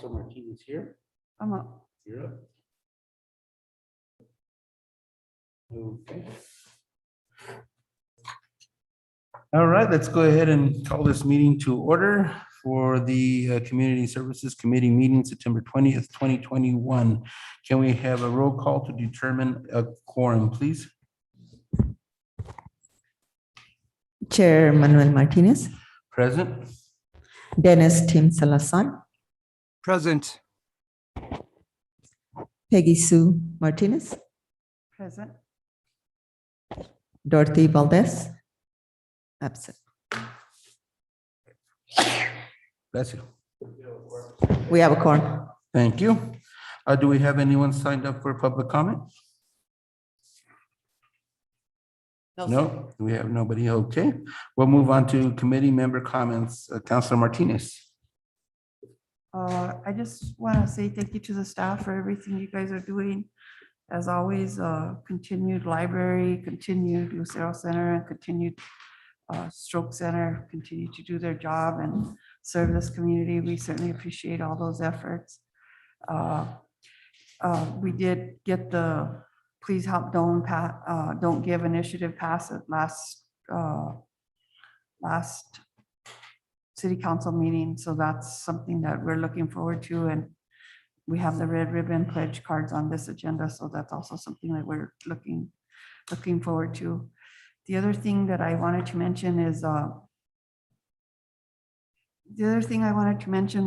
Councilor Martinez here. I'm up. You're up. Okay. All right, let's go ahead and call this meeting to order for the Community Services Committee meeting September 20th, 2021. Can we have a roll call to determine a quorum, please? Chair Manuel Martinez, Present. Dennis Tim Salazar, Present. Peggy Sue Martinez, Present. Dorothy Valdez, absent. Bless you. We have a quorum. Thank you. Do we have anyone signed up for public comment? No, we have nobody. Okay, we'll move on to committee member comments. Councilor Martinez. I just want to say thank you to the staff for everything you guys are doing. As always, continued library, continued Lucero Center, and continued Stroke Center continue to do their job and serve this community. We certainly appreciate all those efforts. We did get the Please Help Don't Give initiative passed at last city council meeting. So that's something that we're looking forward to. And we have the red ribbon pledge cards on this agenda. So that's also something that we're looking forward to. The other thing that I wanted to mention is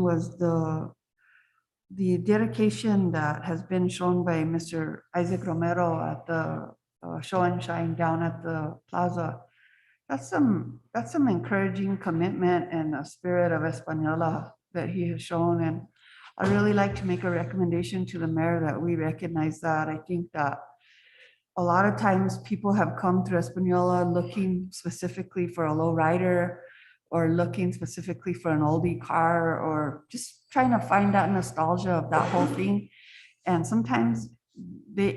was the dedication that has been shown by Mr. Isaac Romero at the show and shine down at the plaza. That's some encouraging commitment and a spirit of Española that he has shown. And I really like to make a recommendation to the mayor that we recognize that. I think that a lot of times people have come through Española looking specifically for a low rider or looking specifically for an oldie car or just trying to find that nostalgia of that whole thing. And sometimes they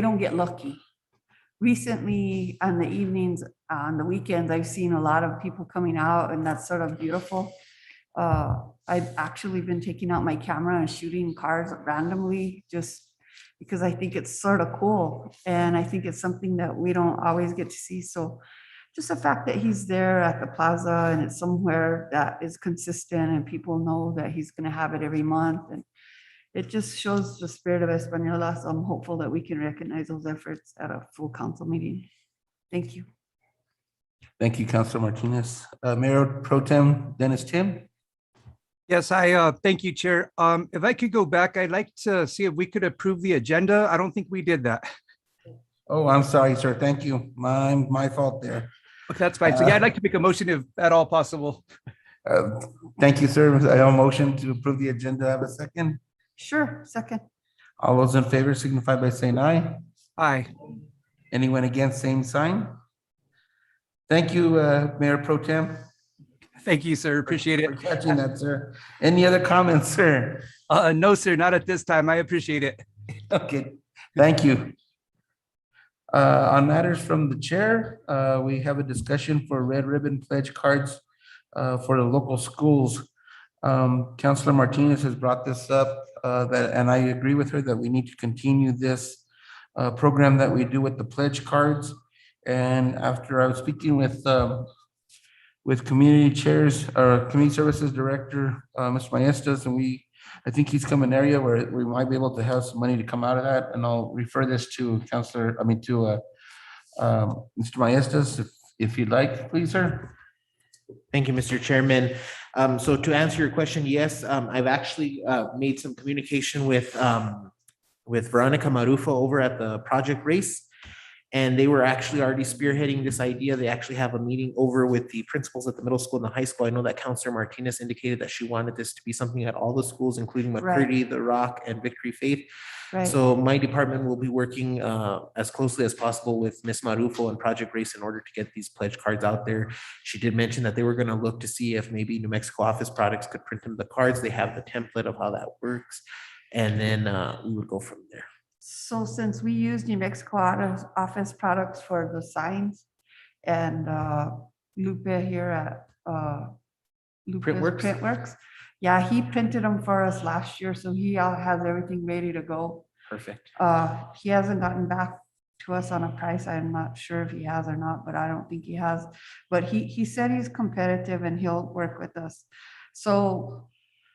don't get lucky. Recently on the evenings, on the weekends, I've seen a lot of people coming out and that's sort of beautiful. I've actually been taking out my camera and shooting cars randomly just because I think it's sort of cool. And I think it's something that we don't always get to see. So just the fact that he's there at the plaza and it's somewhere that is consistent and people know that he's going to have it every month. And it just shows the spirit of Española. So I'm hopeful that we can recognize those efforts at a full council meeting. Thank you. Thank you, Councilor Martinez. Mayor Pro Tem Dennis Tim. Yes, I thank you, Chair. If I could go back, I'd like to see if we could approve the agenda. I don't think we did that. Oh, I'm sorry, sir. Thank you. My fault there. But that's fine. So yeah, I'd like to make a motion if at all possible. Thank you, sir. I have a motion to approve the agenda. Have a second. Sure. Second. All those in favor signify by saying aye. Aye. Anyone against, same sign. Thank you, Mayor Pro Tem. Thank you, sir. Appreciate For it. catching that, sir. Any other comments, sir? No, sir, not at this time. I appreciate it. Okay, thank you. On matters from the chair, we have a discussion for red ribbon pledge cards for the local schools. Councilor Martinez has brought this up, and I agree with her that we need to continue this program that we do with the pledge cards. And after I was speaking with community chairs or community services director, Mr. Maestas, and I think he's come an area where we might be able to have some money to come out of that. And I'll refer this to Mr. Maestas, if you'd like, please, sir. Thank you, Mr. Chairman. So to answer your question, yes, I've actually made some communication with Veronica Marufo over at the Project Race. And they were actually already spearheading this idea. They actually have a meeting over with the principals at the middle school and the high school. I know that Councilor Martinez indicated that she wanted this to be something at all the schools, including McCurdy, The Rock, and Victory Faith. Right. So my department will be working as closely as possible with Ms. Marufo and Project Race in order to get these pledge cards out there. She did mention that they were going to look to see if maybe New Mexico Office Products could print them the cards. They have the template of how that works. And then we would go from there. So since we use New Mexico Office Products for the signs and Lupe here at Lupe's Printworks. Printworks, Yeah, he printed them for us last year, so he has everything ready to go. Perfect. He hasn't gotten back to us on a price. I'm not sure if he has or not, but I don't think he has. But he said he's competitive and he'll work with us. So,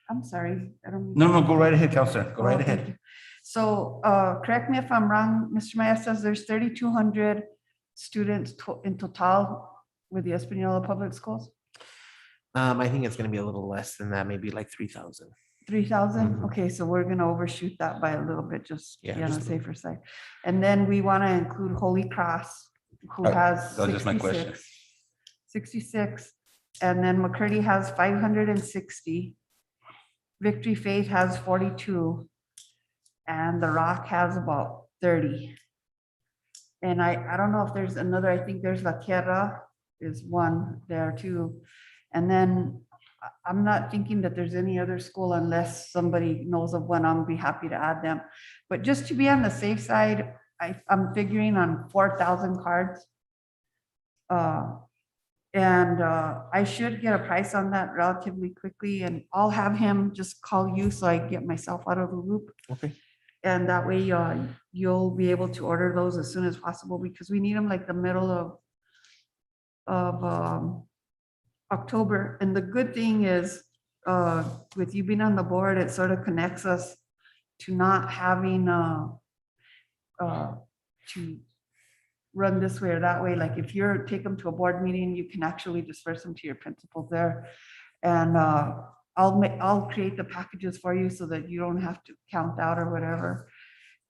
I'm sorry, I don't. No, go right ahead, Counselor. Go right Oh, thank ahead. you. So, correct me if I'm wrong, Mr. Maestas, there's 3,200 students in total with the Espanola Public Schools? I think it's gonna be a little less than that, maybe like 3,000. 3,000? Mhm. Okay, so we're gonna overshoot that by a little bit, just to Yeah, be on the just a little. safer side. And then we want to include Holy Cross, who Right, has that was just my question. 66. And then McCurdy has 560. Victory Faith has 42. And The Rock has about 30. And I don't know if there's another, I think there's La Tierra is one there too. And then I'm not thinking that there's any other school unless somebody knows of one. I'll be happy to add them. But just to be on the safe side, I'm figuring on 4,000 cards. And I should get a price on that relatively quickly, and I'll have him just call you so I get myself out of the loop. Okay. And that way, you'll be able to order those as soon as possible, because we need them like the middle of October. And the good thing is, with you being on the board, it sort of connects us to not having to run this way or that way. Like if you're take them to a board meeting, you can actually disperse them to your principals there. And I'll create the packages for you so that you don't have to count out or whatever.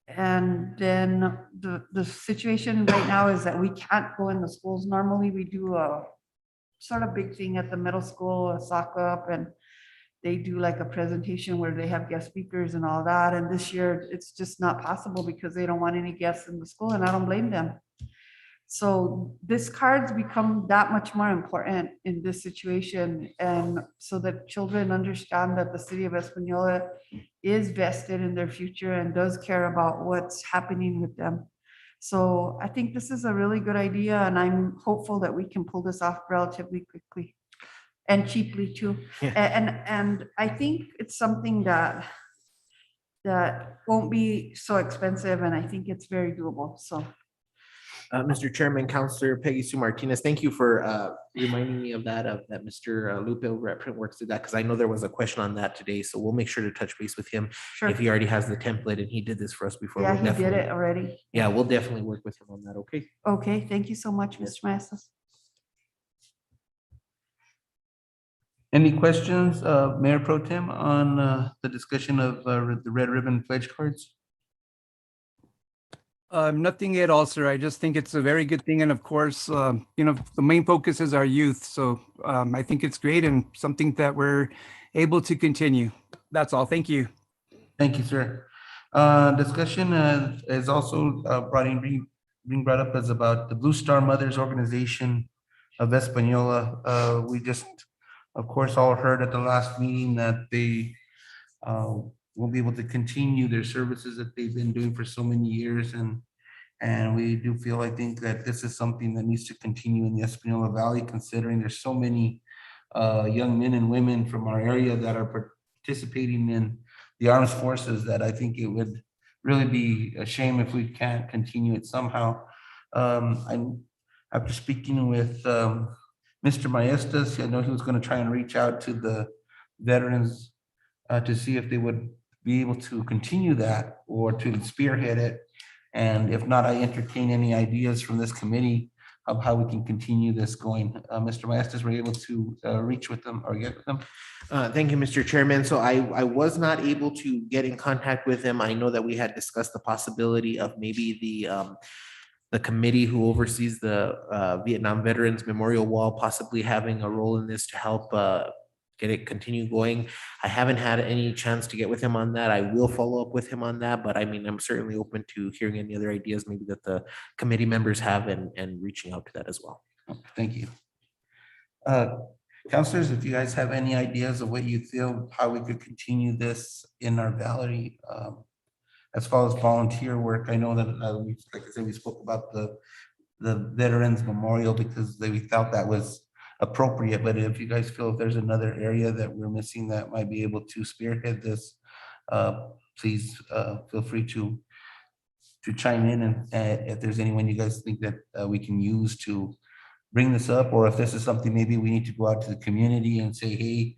And then the situation right now is that we can't go in the schools. Normally we do a sort of big thing at the middle school, a sock up, and they do like a presentation where they have guest speakers and all that. And this year it's just not possible because they don't want any guests in the school, and I don't blame them. So this card's become that much more important in this situation. And so that children understand that the city of Espanola is vested in their future and does care about what's happening with them. So I think this is a really good idea, and I'm hopeful that we can pull this off relatively quickly and cheaply too. Yeah. And I think it's something that won't be so expensive, and I think it's very doable. So. Mr. Chairman, Counselor Peggy Sue Martinez, thank you for reminding me of that Mr. Lupe over at Printworks did that, because I know there was a question on that today, so we'll make sure to touch base with him. Sure. If he already has the template and he did this for us before. Yeah, we'll he did definitely- it already. Yeah, we'll definitely work with him on that, okay? Okay, thank you so much, Mr. Maestas. Any questions, Mayor Pro Tem, on the discussion of the red ribbon pledge cards? Nothing at all, sir. I just think it's a very good thing. And of course, the main focus is our youth. So I think it's great and something that we're able to continue. That's all. Thank you. Thank you, sir. Discussion is also being brought up as about the Blue Star Mothers Organization of Espanola. We just, of course, all heard at the last meeting that they will be able to continue their services that they've been doing for so many years. And we do feel, I think, that this is something that needs to continue in the Espanola Valley, considering there's so many young men and women from our area that are participating in the armed forces, that I think it would really be a shame if we can't continue it somehow. After speaking with Mr. Maestas, I know he was going to try and reach out to the veterans to see if they would be able to continue that or to spearhead it. And if not, I entertain any ideas from this committee of how we can continue this going. Mr. Maestas, were you able to reach with them or get with them? Thank you, Mr. Chairman. So I was not able to get in contact with him. I know that we had discussed the possibility of maybe the committee who oversees the Vietnam Veterans Memorial Wall possibly having a role in this to help get it continue going. I haven't had any chance to get with him on that. I will follow up with him on that, but I mean, I'm certainly open to hearing any other ideas maybe that the committee members have and reaching out to that as well. Thank you. Counselors, if you guys have any ideas of what you feel, how we could continue this in our valley, as far as volunteer work, I know that, like I said, we spoke about the Veterans Memorial because we felt that was appropriate, but if you guys feel if there's another area that we're missing that might be able to spearhead this, please feel free to chime in, and if there's anyone you guys think that we can use to bring this up, or if this is something maybe we need to go out to the community and say, hey,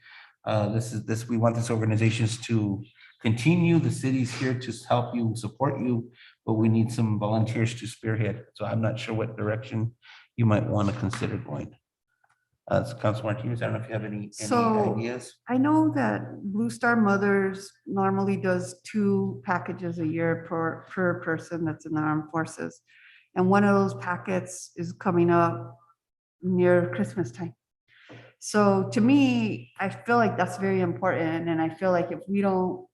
we want this organizations to continue. The city's here to help you, support you, but we need some volunteers to spearhead. So I'm not sure what direction you might want to consider going. So Council Martinez, I don't know if you have any So- ideas. I know that Blue Star Mothers normally does 2 packages a year per person that's in the armed forces. And one of those packets is coming up near Christmas time. So to me, I feel like that's very important. And I feel like if we don't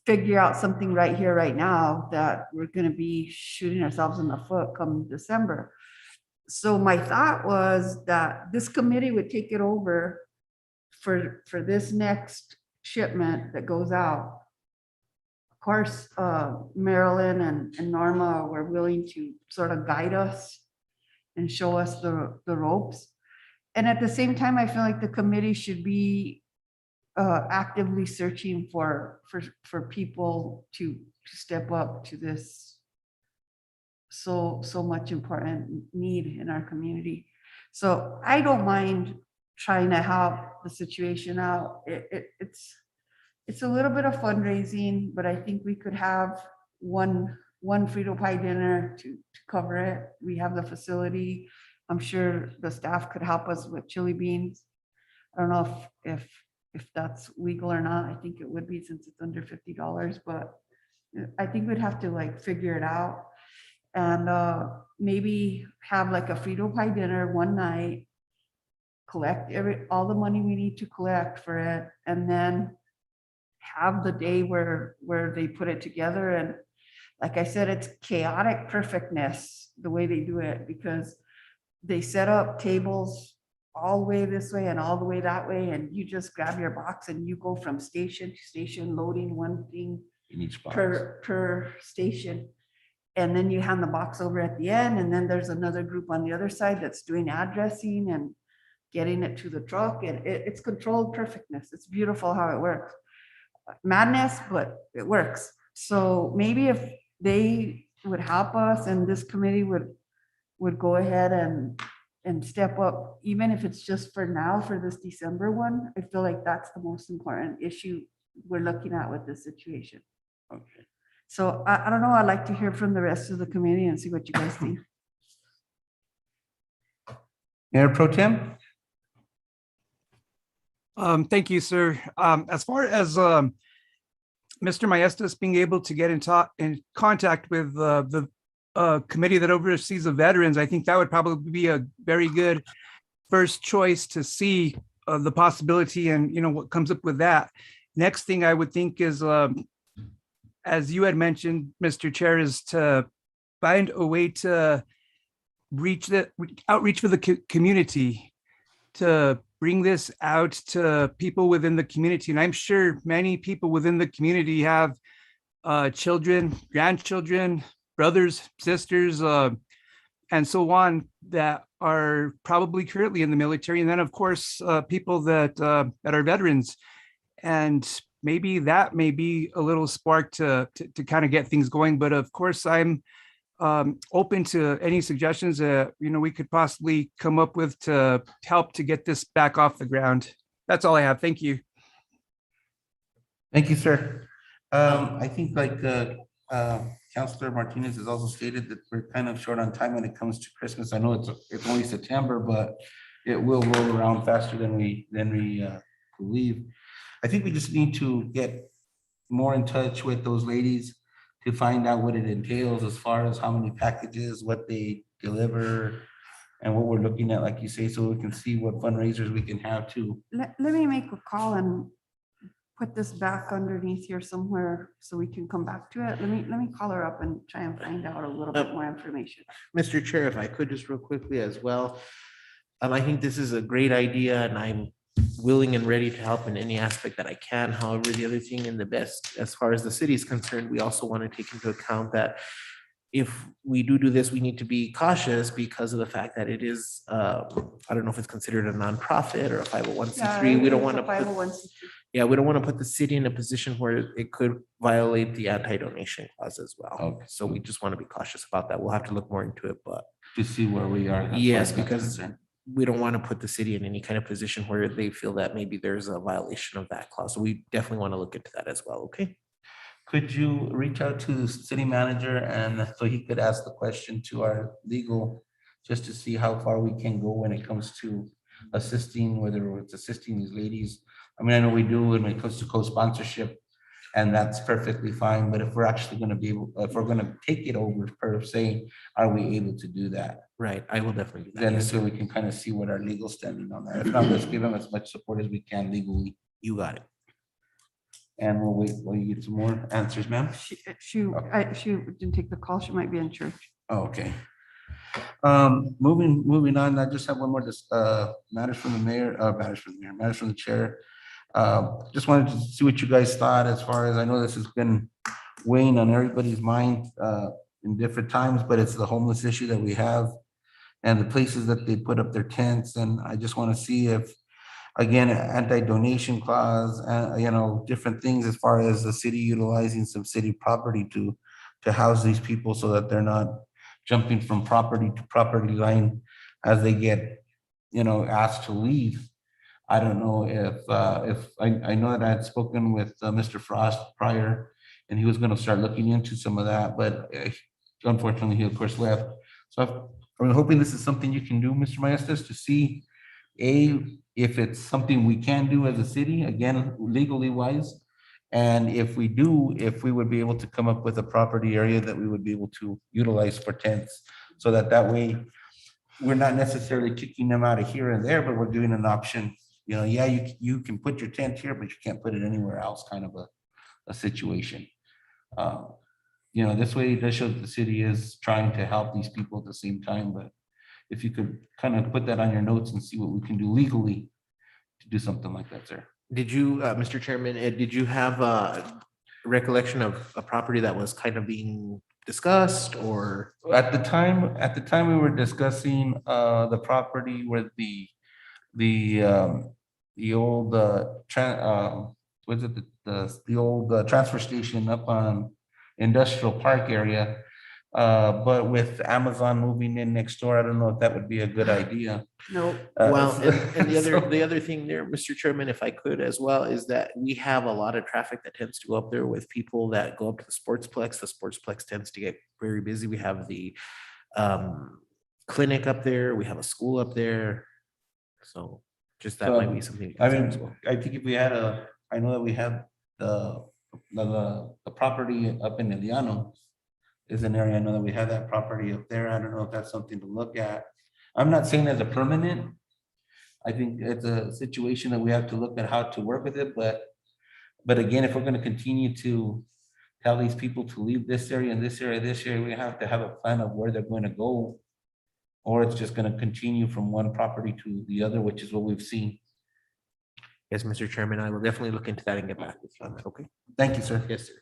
figure out something right here, right now, that we're gonna be shooting ourselves in the foot come December. So my thought was that this committee would take it over for this next shipment that goes out. Of course, Marilyn and Norma were willing to sort of guide us and show us the ropes. And at the same time, I feel like the committee should be actively searching for people to step up to this so much important need in our community. So I don't mind trying to help the situation out. It's a little bit of fundraising, but I think we could have one Frito pie dinner to cover it. We have the facility. I'm sure the staff could help us with chili beans. I don't know if that's legal or not. I think it would be since it's under $50, but I think we'd have to like figure it out. And maybe have like a Frito pie dinner one night, collect all the money we need to collect for it, and then have the day where they put it together. And like I said, it's chaotic perfectness the way they do it, because they set up tables all the way this way and all the way that way, and you just grab your box and you go from station to station, loading one thing In each box. per station. And then you hand the box over at the end, and then there's another group on the other side that's doing addressing and getting it to the truck, and it's controlled perfectness. It's beautiful how it works. Madness, but it works. So maybe if they would help us and this committee would go ahead and step up, even if it's just for now, for this December one, I feel like that's the most important issue we're looking at with this situation. Okay. So I don't know, I'd like to hear from the rest of the committee and see what you guys think. Mayor Pro Tem? Thank you, sir. As far as Mr. Maestas being able to get in contact with the committee that oversees the veterans, I think that would probably be a very good first choice to see the possibility and, you know, what comes up with that. Next thing I would think is, as you had mentioned, Mr. Chair, is to find a way to outreach for the community, to bring this out to people within the community. And I'm sure many people within the community have children, grandchildren, brothers, sisters, and so on, that are probably currently in the military. And then, of course, people that are veterans. And maybe that may be a little spark to kind of get things going. But of course, I'm open to any suggestions that, you know, we could possibly come up with to help to get this back off the ground. That's all I have. Thank you. Thank you, sir. I think like Councilor Martinez has also stated that we're kind of short on time when it comes to Christmas. I know it's only September, but it will roll around faster than we believe. I think we just need to get more in touch with those ladies to find out what it entails as far as how many packages, what they deliver, and what we're looking at, like you say, so we can see what fundraisers we can have to. Let me make a call and put this back underneath here somewhere so we can come back to it. Let me call her up and try and find out a little bit more information. Mr. Chair, if I could just real quickly as well. I think this is a great idea and I'm willing and ready to help in any aspect that I can. However, the other thing, in the best, as far as the city is concerned, we also want to take into account that if we do this, we need to be cautious because of the fact that it is, I don't know if it's considered a nonprofit or a 501c3. We don't want to put, 501c3. yeah, we don't want to put the city in a position where it could violate the anti-donation clause as well. Okay. So we just want to be cautious about that. We'll have to look more into it, but To see where we are. as far yes, as that's because concerned. we don't want to put the city in any kind of position where they feel that maybe there's a violation of that clause. So we definitely want to look into that as well, okay? Could you reach out to the city manager and so he could ask the question to our legal, just to see how far we can go when it comes to assisting, whether it's assisting these ladies. I mean, I know we do when it comes to co-sponsorship, and that's perfectly fine, but if we're actually gonna be able, if we're gonna take it over per se, are we able to do that? Right, I will definitely do that. Then Yes, so sir. we can kind of see what our legal standing on that. If not, let's give them as much support as we can legally. You got it. And we'll wait, while you get some more answers, ma'am. She didn't take the call. She might be in church. Oh, okay. Moving on, I just have one more, matters from the mayor, matters from the chair. Just wanted to see what you guys thought as far as, I know this has been weighing on everybody's mind, in different times, but it's the homeless issue that we have and the places that they put up their tents. And I just want to see if, again, anti-donation clause, different things as far as the city utilizing some city property to house these people so that they're not jumping from property to property line as they get, asked to leave. I don't know if I know that I had spoken with Mr. Frost prior, and he was going to start looking into some of that, but unfortunately, he of course left. So I'm hoping this is something you can do, Mr. Maestas, to see if it's something we can do as a city, again, legally wise. And if we do, if we would be able to come up with a property area that we would be able to utilize for tents, so that way we're not necessarily kicking them out of here and there, but we're doing an option. Yeah, you can put your tent here, but you can't put it anywhere else, kind of a situation. This way it does show that the city is trying to help these people at the same time, but if you could kind of put that on your notes and see what we can do legally to do something like that, sir. Did you, Mr. Chairman, did you have a recollection of a property that was kind of being discussed or? At the time we were discussing the property where the old the old transfer station up on Industrial Park area. But with Amazon moving in next door, I don't know if that would be a good idea. No. Well, and so- the other thing there, Mr. Chairman, if I could as well, is that we have a lot of traffic that tends to go up there with people that go up to the Sportsplex. The Sportsplex tends to get very busy. We have the clinic up there. We have a school up there. So just that So, might be something. to I consider mean, as well. I think if we had I know that we have the property up in Eliano is an area, I know that we have that property up there. I don't know if that's something to look at. I'm not saying as a permanent. I think it's a situation that we have to look at how to work with it, but again, if we're gonna continue to tell these people to leave this area and this area, we have to have a plan of where they're going to go. Or it's just gonna continue from one property to the other, which is what we've seen. Yes, Mr. Chairman, I will definitely look into that and get back with you on that. Okay. Thank you, sir. Yes, sir.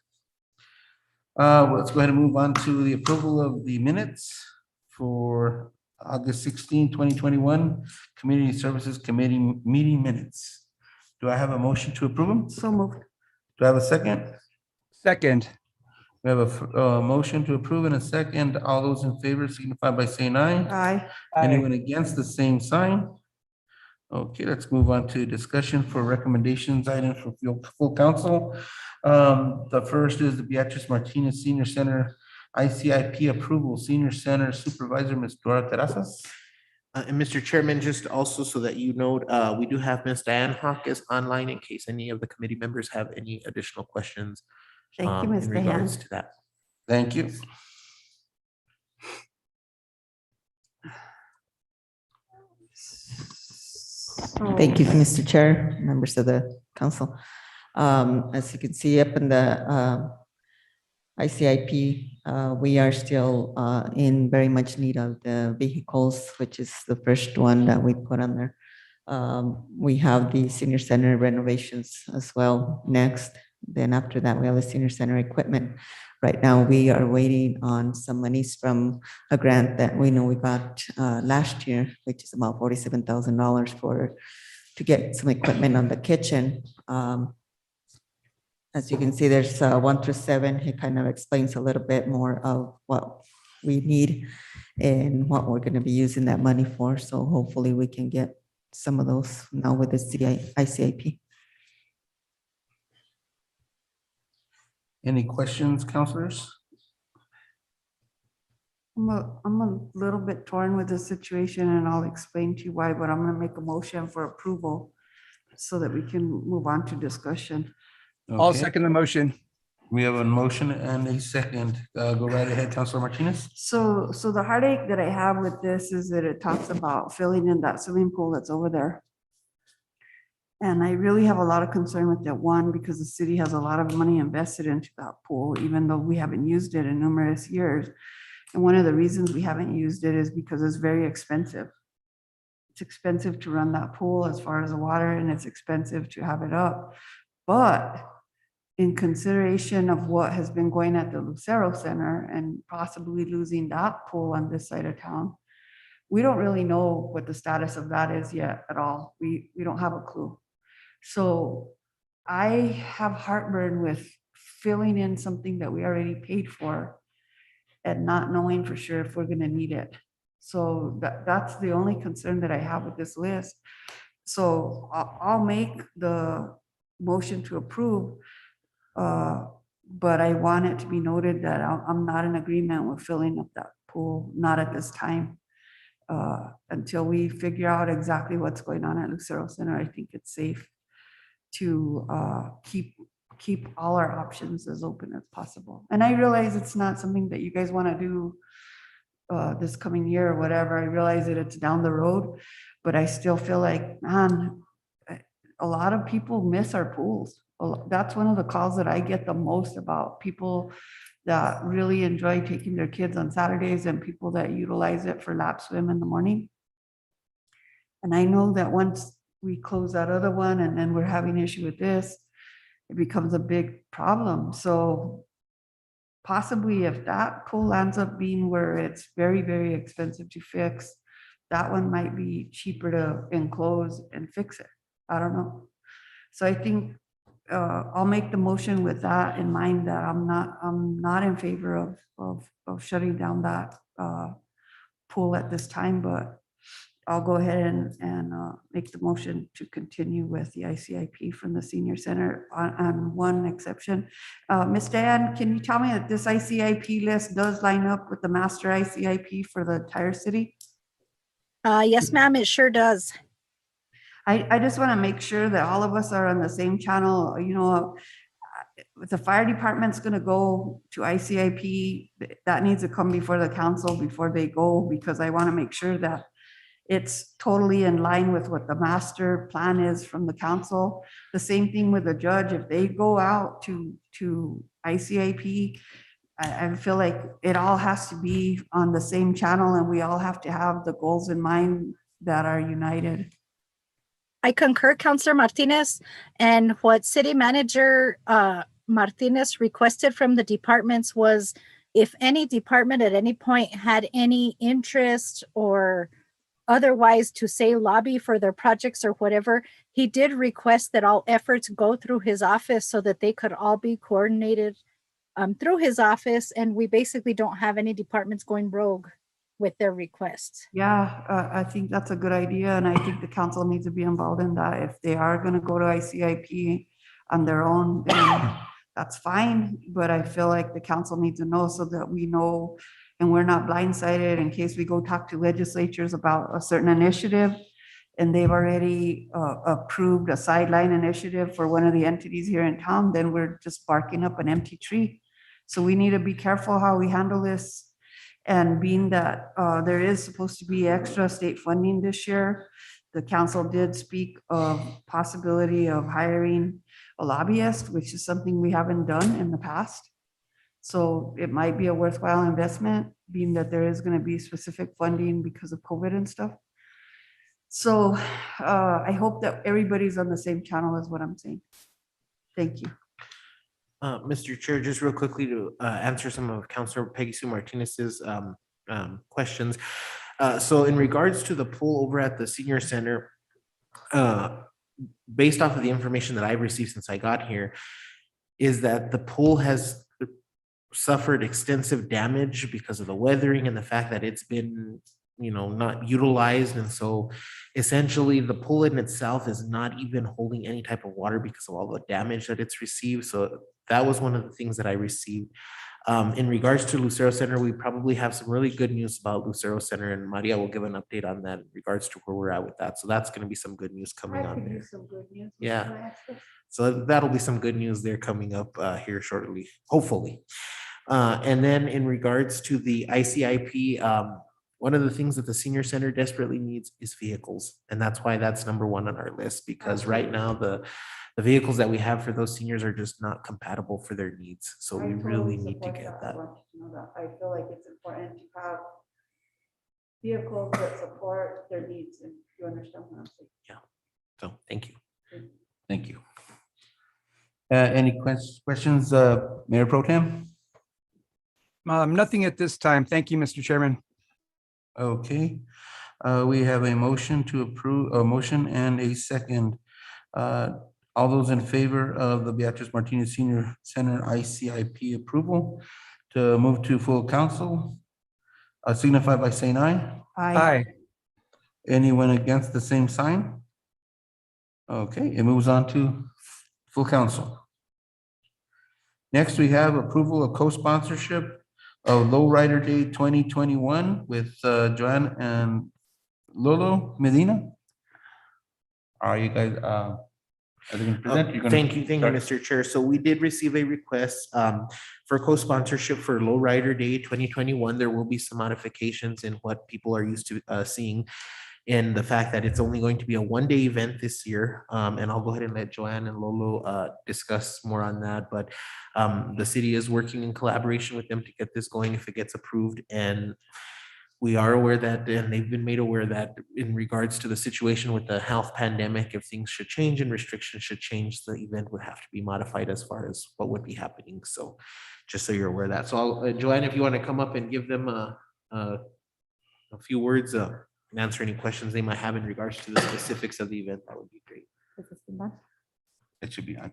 Let's go ahead and move on to the approval of the minutes for August 16, 2021, Community Services Committee meeting minutes. Do I have a motion to approve them? So moved. Do I have a second? Second. We have a motion to approve in a second. All those in favor signify by saying aye. Aye. Anyone against, the same sign? Okay, let's move on to discussion for recommendations items for full council. The first is the Beatrice Martinez Senior Center ICIP approval, Senior Center Supervisor, Ms. Dora Terrazas. And Mr. Chairman, just also so that you know, we do have Ms. Diane Hawkes online in case any of the committee members have any additional questions. Thank you, Ms. In Dayan. regards to that. Thank you. Thank you, Mr. Chair, members of the council. As you can see up in the ICIP, we are still in very much need of the vehicles, which is the first one that we put on there. We have the senior center renovations as well next. Then after that, we have the senior center equipment. Right now, we are waiting on some monies from a grant that we know we got last year, which is about $47,000 to get some equipment on the kitchen. As you can see, there's 1 through 7. It kind of explains a little bit more of what we need and what we're going to be using that money for. So hopefully we can get some of those now with the ICIP. Any questions, counselors? I'm a little bit torn with the situation, and I'll explain to you why, but I'm gonna make a motion for approval so that we can move on to discussion. I'll Okay, second the motion. we have a motion and a second. Go right ahead, Counselor Martinez. So the heartache that I have with this is that it talks about filling in that swimming pool that's over there. And I really have a lot of concern with that one, because the city has a lot of money invested into that pool, even though we haven't used it in numerous years. And one of the reasons we haven't used it is because it's very expensive. It's expensive to run that pool as far as the water, and it's expensive to have it up. But in consideration of what has been going at the Lucero Center and possibly losing that pool on this side of town, we don't really know what the status of that is yet at all. We don't have a clue. So I have heartburn with filling in something that we already paid for and not knowing for sure if we're gonna need it. So that's the only concern that I have with this list. So I'll make the motion to approve, but I want it to be noted that I'm not in agreement with filling up that pool, not at this time. Until we figure out exactly what's going on at Lucero Center, I think it's safe to keep all our options as open as possible. And I realize it's not something that you guys want to do this coming year or whatever. I realize that it's down the road, but I still feel like, man, a lot of people miss our pools. That's one of the calls that I get the most about people that really enjoy taking their kids on Saturdays and people that utilize it for lap swim in the morning. And I know that once we close that other one and then we're having issue with this, it becomes a big problem. So possibly if that pool ends up being where it's very, very expensive to fix, that one might be cheaper to enclose and fix it. I don't know. So I think I'll make the motion with that in mind, that I'm not in favor of shutting down that pool at this time, but I'll go ahead and make the motion to continue with the ICIP from the senior center on one exception. Ms. Dan, can you tell me that this ICIP list does line up with the master ICIP for the entire city? Yes, ma'am, it sure does. I just want to make sure that all of us are on the same channel. You know, if the fire department's going to go to ICIP, that needs to come before the council before they go, because I want to make sure that it's totally in line with what the master plan is from the council. The same thing with the judge. If they go out to ICIP, I feel like it all has to be on the same channel, and we all have to have the goals in mind that are united. I concur, Councilor Martinez, and what City Manager Martinez requested from the departments was if any department at any point had any interest or otherwise to say lobby for their projects or whatever, he did request that all efforts go through his office so that they could all be coordinated through his office, and we basically don't have any departments going rogue with their requests. Yeah, I think that's a good idea, and I think the council needs to be involved in that. If they are going to go to ICIP on their own, then that's fine, but I feel like the council needs to know so that we know and we're not blindsided in case we go talk to legislatures about a certain initiative and they've already approved a sideline initiative for one of the entities here in town, then we're just barking up an empty tree. So we need to be careful how we handle this. And being that there is supposed to be extra state funding this year, the council did speak of possibility of hiring a lobbyist, which is something we haven't done in the past. So it might be a worthwhile investment, being that there is going to be specific funding because of COVID and stuff. So I hope that everybody's on the same channel is what I'm saying. Thank you. Mr. Chair, just real quickly to answer some of Councilor Peggy Sue Martinez's questions. So in regards to the pool over at the senior center, based off of the information that I've received since I got here, is that the pool has suffered extensive damage because of the weathering and the fact that it's been, not utilized. And so essentially the pool in itself is not even holding any type of water because of all the damage that it's received. So that was one of the things that I received. In regards to Lucero Center, we probably have some really good news about Lucero Center, and Maria will give an update on that in regards to where we're at with that. So that's going to be some good news coming on there. Some good news. Yeah. So that'll be some good news there coming up here shortly, hopefully. And then in regards to the ICIP, one of the things that the senior center desperately needs is vehicles. And that's why that's #1 on our list, because right now the vehicles that we have for those seniors are just not compatible for their needs. So we really need to get that. I feel like it's important to have vehicles that support their needs, and you understand what I'm saying. So thank you. Thank you. Any questions, Mayor Pro Tem? Nothing at this time. Thank you, Mr. Chairman. Okay, we have a motion to approve, a motion and a second. All those in favor of the Beatrice Martinez Senior Center ICIP approval to move to full council, signify by saying aye. Aye. Anyone against the same sign? Okay, it moves on to full council. Next, we have approval of co-sponsorship of Lowrider Day 2021 with Joanne and Lolo Medina. Are you guys, are they gonna present? You're gonna Thank you, start? Mr. Chair. So we did receive a request for co-sponsorship for Lowrider Day 2021. There will be some modifications in what people are used to seeing, in the fact that it's only going to be a one-day event this year. And I'll go ahead and let Joanne and Lolo discuss more on that. But the city is working in collaboration with them to get this going if it gets approved. And we are aware that, and they've been made aware that in regards to the situation with the health pandemic, if things should change and restrictions should change, the event would have to be modified as far as what would be happening. So just so you're aware of that. So I'll, Joanne, if you want to come up and give them a few words, and answer any questions they might have in regards to the specifics of the event, that would be great. It should be on.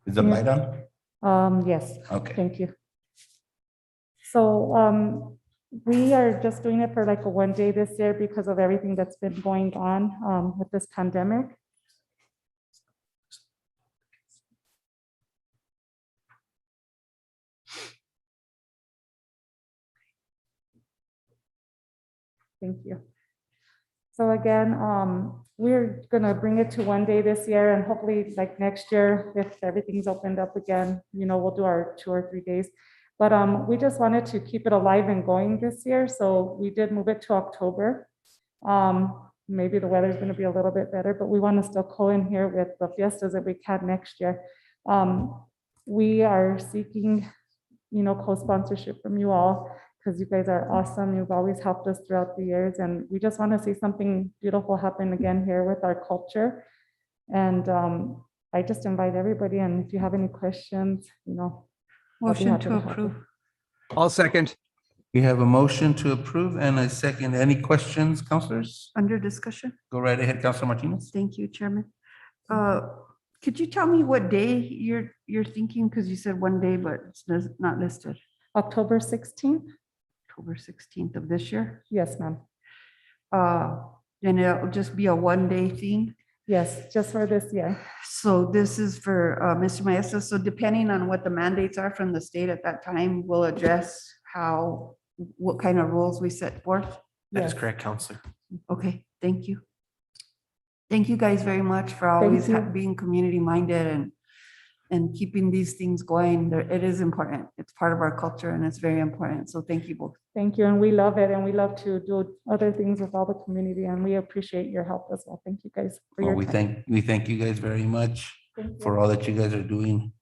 Is the light on? Yes, Okay. thank you. So we are just doing it for like a one day this year because of everything that's been going on with this pandemic. Thank you. So again, we're gonna bring it to one day this year, and hopefully like next year, if everything's opened up again, we'll do our 2 or 3 days. But we just wanted to keep it alive and going this year. So we did move it to October. Maybe the weather's gonna be a little bit better, but we wanna still go in here with the fiestas that we can next year. We are seeking, co-sponsorship from you all, because you guys are awesome. You've always helped us throughout the years, and we just want to see something beautiful happen again here with our culture. And I just invite everybody, and if you have any questions, Motion happy to to help approve. I'll second. We have a motion to approve and a second. Any questions, councilors? Under discussion. Go right ahead, Councilor Martinez. Thank you, Chairman. Could you tell me what day you're thinking? Because you said one day, but it's not listed. October 16th? October 16th of this year. Yes, ma'am. And it'll just be a one-day thing. Yes, just for this year. So this is for Mr. Maestra. So depending on what the mandates are from the state at that time, we'll address what kind of rules we set forth. That is Yes. correct, Counselor. Okay, thank you. Thank you guys very much for always you. being community-minded and keeping these things going. It is important. It's part of our culture and it's very important. So thank you both. Thank you, and we love it, and we love to do other things with all the community, and we appreciate your help as well. Thank you guys for Well, your we time. thank you guys very much Thank you. for all that you guys are doing.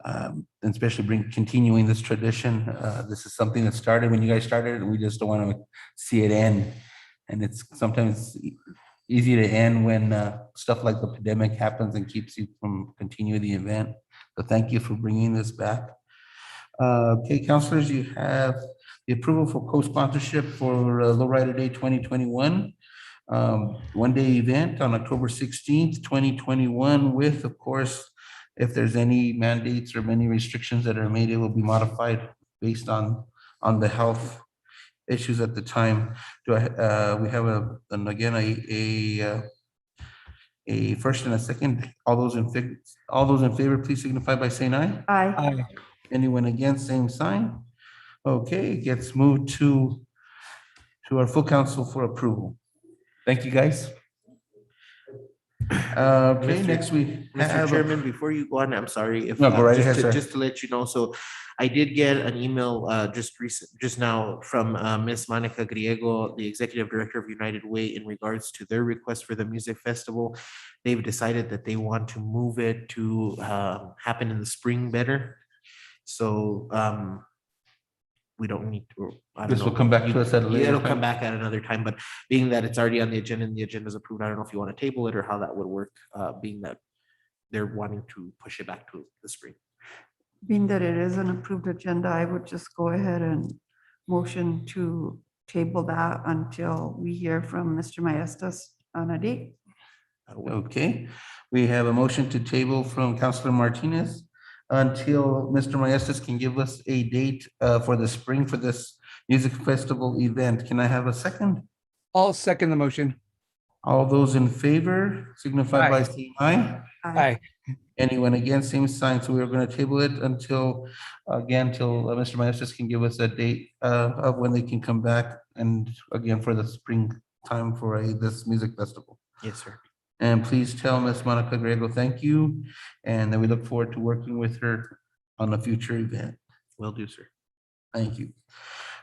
And especially continuing this tradition. This is something that started when you guys started, and we just don't want to see it end. And it's sometimes easy to end when stuff like the pandemic happens and keeps you from continuing the event. So thank you for bringing this back. Okay, counselors, you have the approval for co-sponsorship for Lowrider Day 2021. One-day event on October 16th, 2021 with, of course, if there's any mandates or many restrictions that are made, it will be modified based on the health issues at the time. We have a first and a second. All those in favor, please signify by saying aye. Aye. Aye. Anyone against, same sign. Okay, it gets moved to our full council for approval. Thank you, guys. Okay, Mr. next we Mr. have. Chairman, before you go on, I'm sorry if. No, go right ahead, just to- sir. Just to let you know, so I did get an email just now from Ms. Monica Griego, the Executive Director of United Way, in regards to their request for the music festival. They've decided that they want to move it to happen in the spring better. So we don't need to, I don't know. This will come back to us at a Yeah, later it'll time. come back at another time, but being that it's already on the agenda and the agenda is approved, I don't know if you want to table it or how that would work, being that they're wanting to push it back to the spring. Being that it is an approved agenda, I would just go ahead and motion to table that until we hear from Mr. Maestas on a date. Okay, we have a motion to table from Councilor Martinez until Mr. Maestas can give us a date for the spring for this music festival event. Can I have a second? I'll second the motion. All those in favor signify by Aye. saying aye. Aye. Anyone against, same sign. So we are going to table it until Mr. Maestas can give us a date of when they can come back, and again for the spring time for this music festival. Yes, sir. And please tell Ms. Monica Griego, thank you. And then we look forward to working with her on a future event. Will do, sir. Thank you.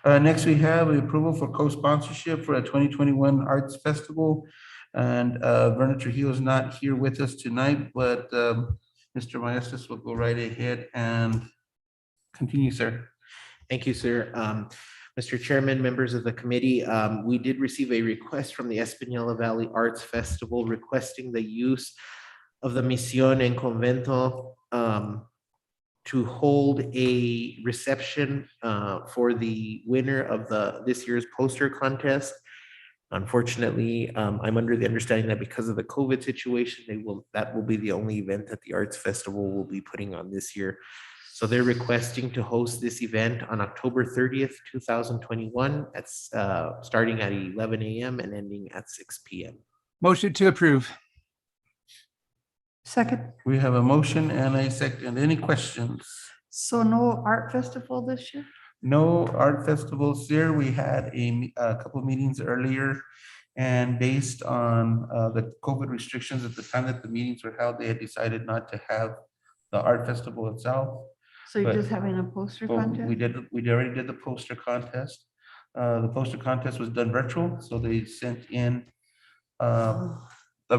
Next, we have the approval for co-sponsorship for a 2021 Arts Festival. And Vernon Trujillo is not here with us tonight, but Mr. Maestas will go right ahead and continue, sir. Thank you, sir. Mr. Chairman, members of the committee, we did receive a request from the Espanola Valley Arts Festival requesting the use of the Misión en Convento to hold a reception for the winner of this year's poster contest. Unfortunately, I'm under the understanding that because of the COVID situation, that will be the only event that the Arts Festival will be putting on this year. So they're requesting to host this event on October 30th, 2021. That's starting at 11 a.m. and ending at 6 p.m. Motion to approve. Second, We have a motion and a second. Any questions? so no art festival this year? No art festivals here. We had a couple of meetings earlier, and based on the COVID restrictions at the time that the meetings were held, they had decided not to have the art festival itself. So you're But- just having a poster Well, contest? we already did the poster contest. The poster contest was done virtual, so they sent in they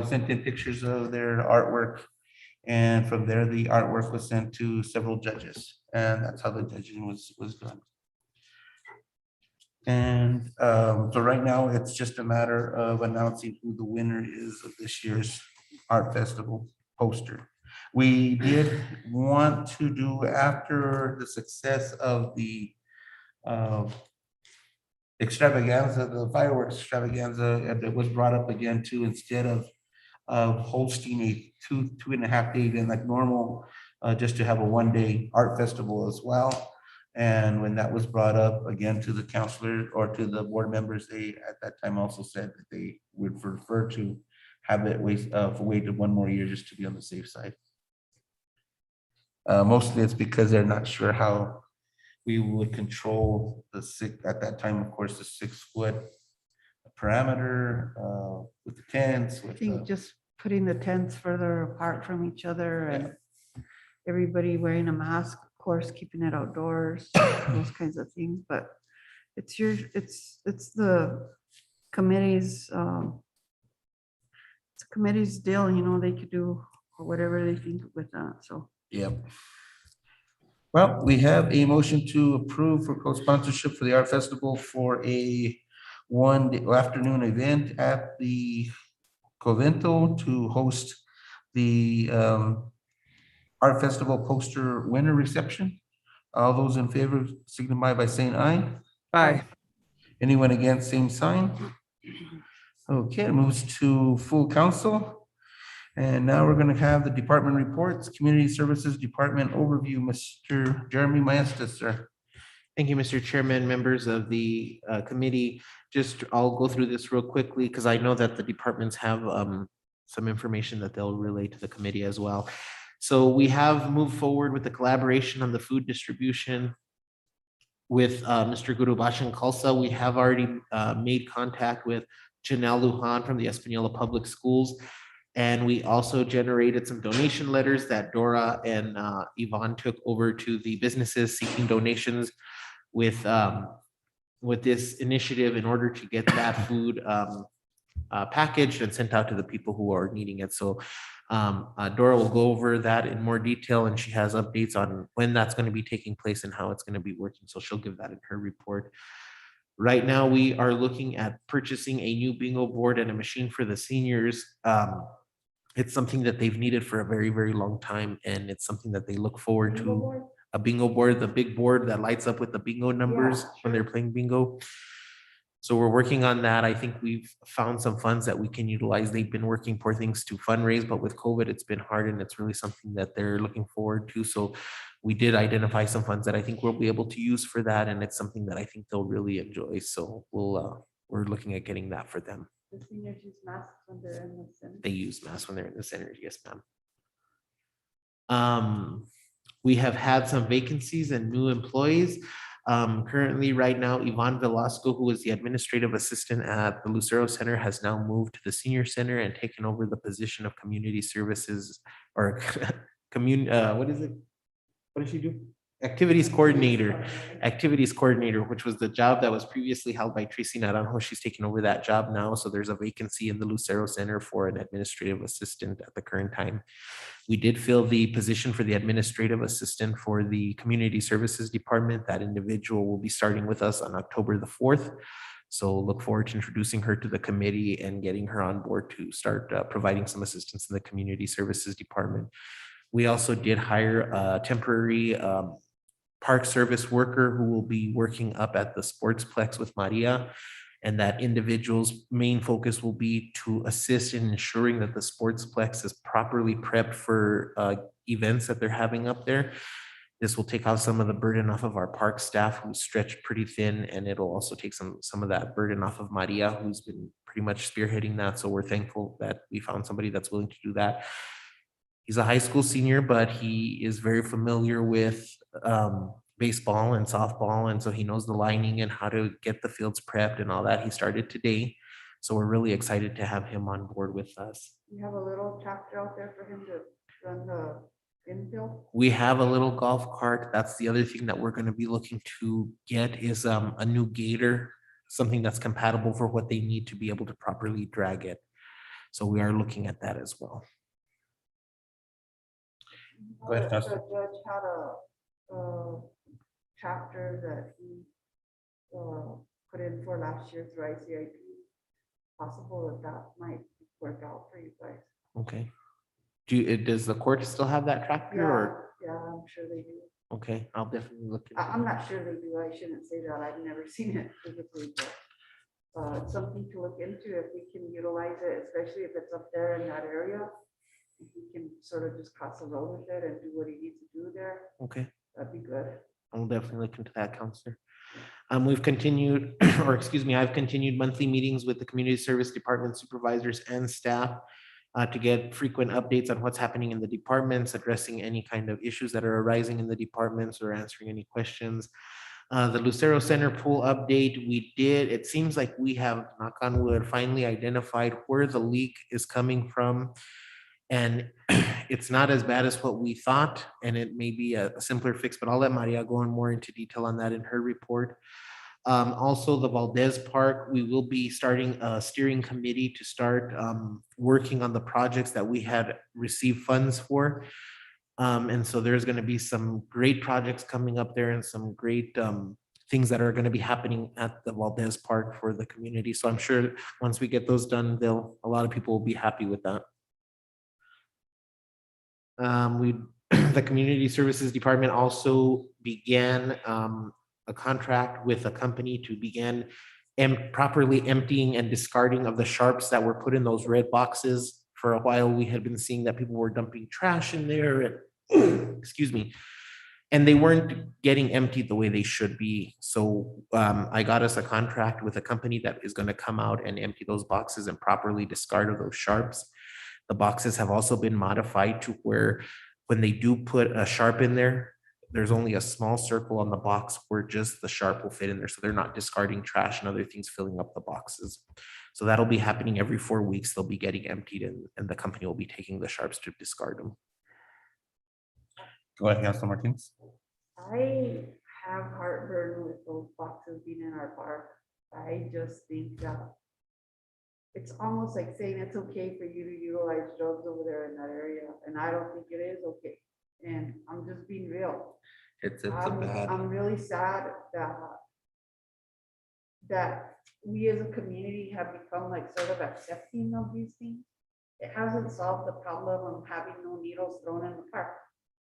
sent in pictures of their artwork. And from there, the artwork was sent to several judges, and that's how the judging was done. And so right now, it's just a matter of announcing who the winner is of this year's art festival poster. We did want to do, after the success of the extravaganza, the fireworks extravaganza, and it was brought up again too, instead of hosting a 2.5 day event like normal, just to have a 1 day art festival as well. And when that was brought up again to the counselor or to the board members, they at that time also said that they would prefer to have it waited 1 more year just to be on the safe side. Mostly it's because they're not sure how we would control at that time, of course, the 6-foot parameter with the tents. I think just putting the tents further apart from each other and everybody wearing a mask, of course, keeping it outdoors, those kinds of things, but it's the committee's, it's a committee's deal, they could do whatever they think with that, so. Yep. Well, we have a motion to approve for co-sponsorship for the art festival for a 1 afternoon event at the Convento to host the Art Festival poster winner reception. All those in favor signify by saying aye. Aye. Anyone against, same sign. Okay, it moves to full council. And now we're gonna have the department reports, Community Services Department overview, Mr. Jeremy Maestas, sir. Thank you, Mr. Chairman, members of the committee. Just, I'll go through this real quickly because I know that the departments have some information that they'll relay to the committee as well. So we have moved forward with the collaboration on the food distribution with Mr. Gurubashan Khalsa. We have already made contact with Janelle Lujan from the Espanola Public Schools. And we also generated some donation letters that Dora and Yvonne took over to the businesses seeking donations with this initiative in order to get that food packaged and sent out to the people who are needing it. So Dora will go over that in more detail, and she has updates on when that's going to be taking place and how it's going to be working. So she'll give that in her report. Right now, we are looking at purchasing a new bingo board and a machine for the seniors. It's something that they've needed for a very, very long time, and it's something that they look forward to. A bingo board, the big board that lights up with the bingo numbers when they're playing bingo. So we're working on that. I think we've found some funds that we can utilize. They've been working for things to fundraise, but with COVID, it's been hard, and it's really something that they're looking forward to. So we did identify some funds that I think we'll be able to use for that, and it's something that I think they'll really enjoy. So we're looking at getting that for them. The seniors use masks when they're in the center. They use masks when they're in the center. Yes, ma'am. We have had some vacancies and new employees. Currently, right now, Yvonne Velasco, who is the administrative assistant at the Lucero Center, has now moved to the senior center and taken over the position of community services or what is it? What does she do? Activities coordinator, which was the job that was previously held by Tracy Naranjo. She's taken over that job now. So there's a vacancy in the Lucero Center for an administrative assistant at the current time. We did fill the position for the administrative assistant for the community services department. That individual will be starting with us on October the 4th. So look forward to introducing her to the committee and getting her on board to start providing some assistance in the community services department. We also did hire a temporary park service worker who will be working up at the Sportsplex with Maria. And that individual's main focus will be to assist in ensuring that the Sportsplex is properly prepped for events that they're having up there. This will take out some of the burden off of our park staff who's stretched pretty thin, and it'll also take some of that burden off of Maria, who's been pretty much spearheading that. So we're thankful that we found somebody that's willing to do that. He's a high school senior, but he is very familiar with baseball and softball. And so he knows the lining and how to get the fields prepped and all that. He started today. So we're really excited to have him on board with us. You have a little tractor out there for him to run the infield? We have a little golf cart. That's the other thing that we're going to be looking to get is a new gator, something that's compatible for what they need to be able to properly drag it. So we are looking at that as well. Go ahead, The Counselor. judge had a chapter that he put in for last year through ICIP. Possible that might work out for you guys. Okay. Does the court still have that tractor or? Yeah, I'm sure they do. Okay, I'll definitely look. into I'm that. not sure they do. I shouldn't say that. I've never seen it physically, but it's something to look into if we can utilize it, especially if it's up there in that area. If we can sort of just cross the road with it and do what he needs to do there, Okay. that'd be good. I'll definitely look into that, Counselor. We've continued, or excuse me, I've continued monthly meetings with the community service department supervisors and staff to get frequent updates on what's happening in the departments, addressing any kind of issues that are arising in the departments or answering any questions. The Lucero Center pool update, it seems like we have, knock on wood, finally identified where the leak is coming from. And it's not as bad as what we thought, and it may be a simpler fix, but I'll let Maria go in more into detail on that in her report. Also, the Valdez Park, we will be starting a steering committee to start working on the projects that we had received funds for. And so there's going to be some great projects coming up there and some great things that are going to be happening at the Valdez Park for the community. So I'm sure once we get those done, a lot of people will be happy with that. We the Community Services Department also began a contract with a company to begin properly emptying and discarding of the sharps that were put in those red boxes. For a while, we had been seeing that people were dumping trash in there, and, excuse me, and they weren't getting emptied the way they should be. So I got us a contract with a company that is going to come out and empty those boxes and properly discard of those sharps. The boxes have also been modified to where when they do put a sharp in there, there's only a small circle on the box where just the sharp will fit in there. So they're not discarding trash and other things filling up the boxes. So that'll be happening every 4 weeks. They'll be getting emptied and the company will be taking the sharps to discard them. Go ahead, Councilor Martinez. I have heartburn with those boxes being in our park. I just think that it's almost like saying it's okay for you to utilize drugs over there in that area, and I don't think it is okay. And I'm just being real. It's a I'm bad. really sad that we as a community have become like sort of accepting of these things. It hasn't solved the problem of having no needles thrown in the park.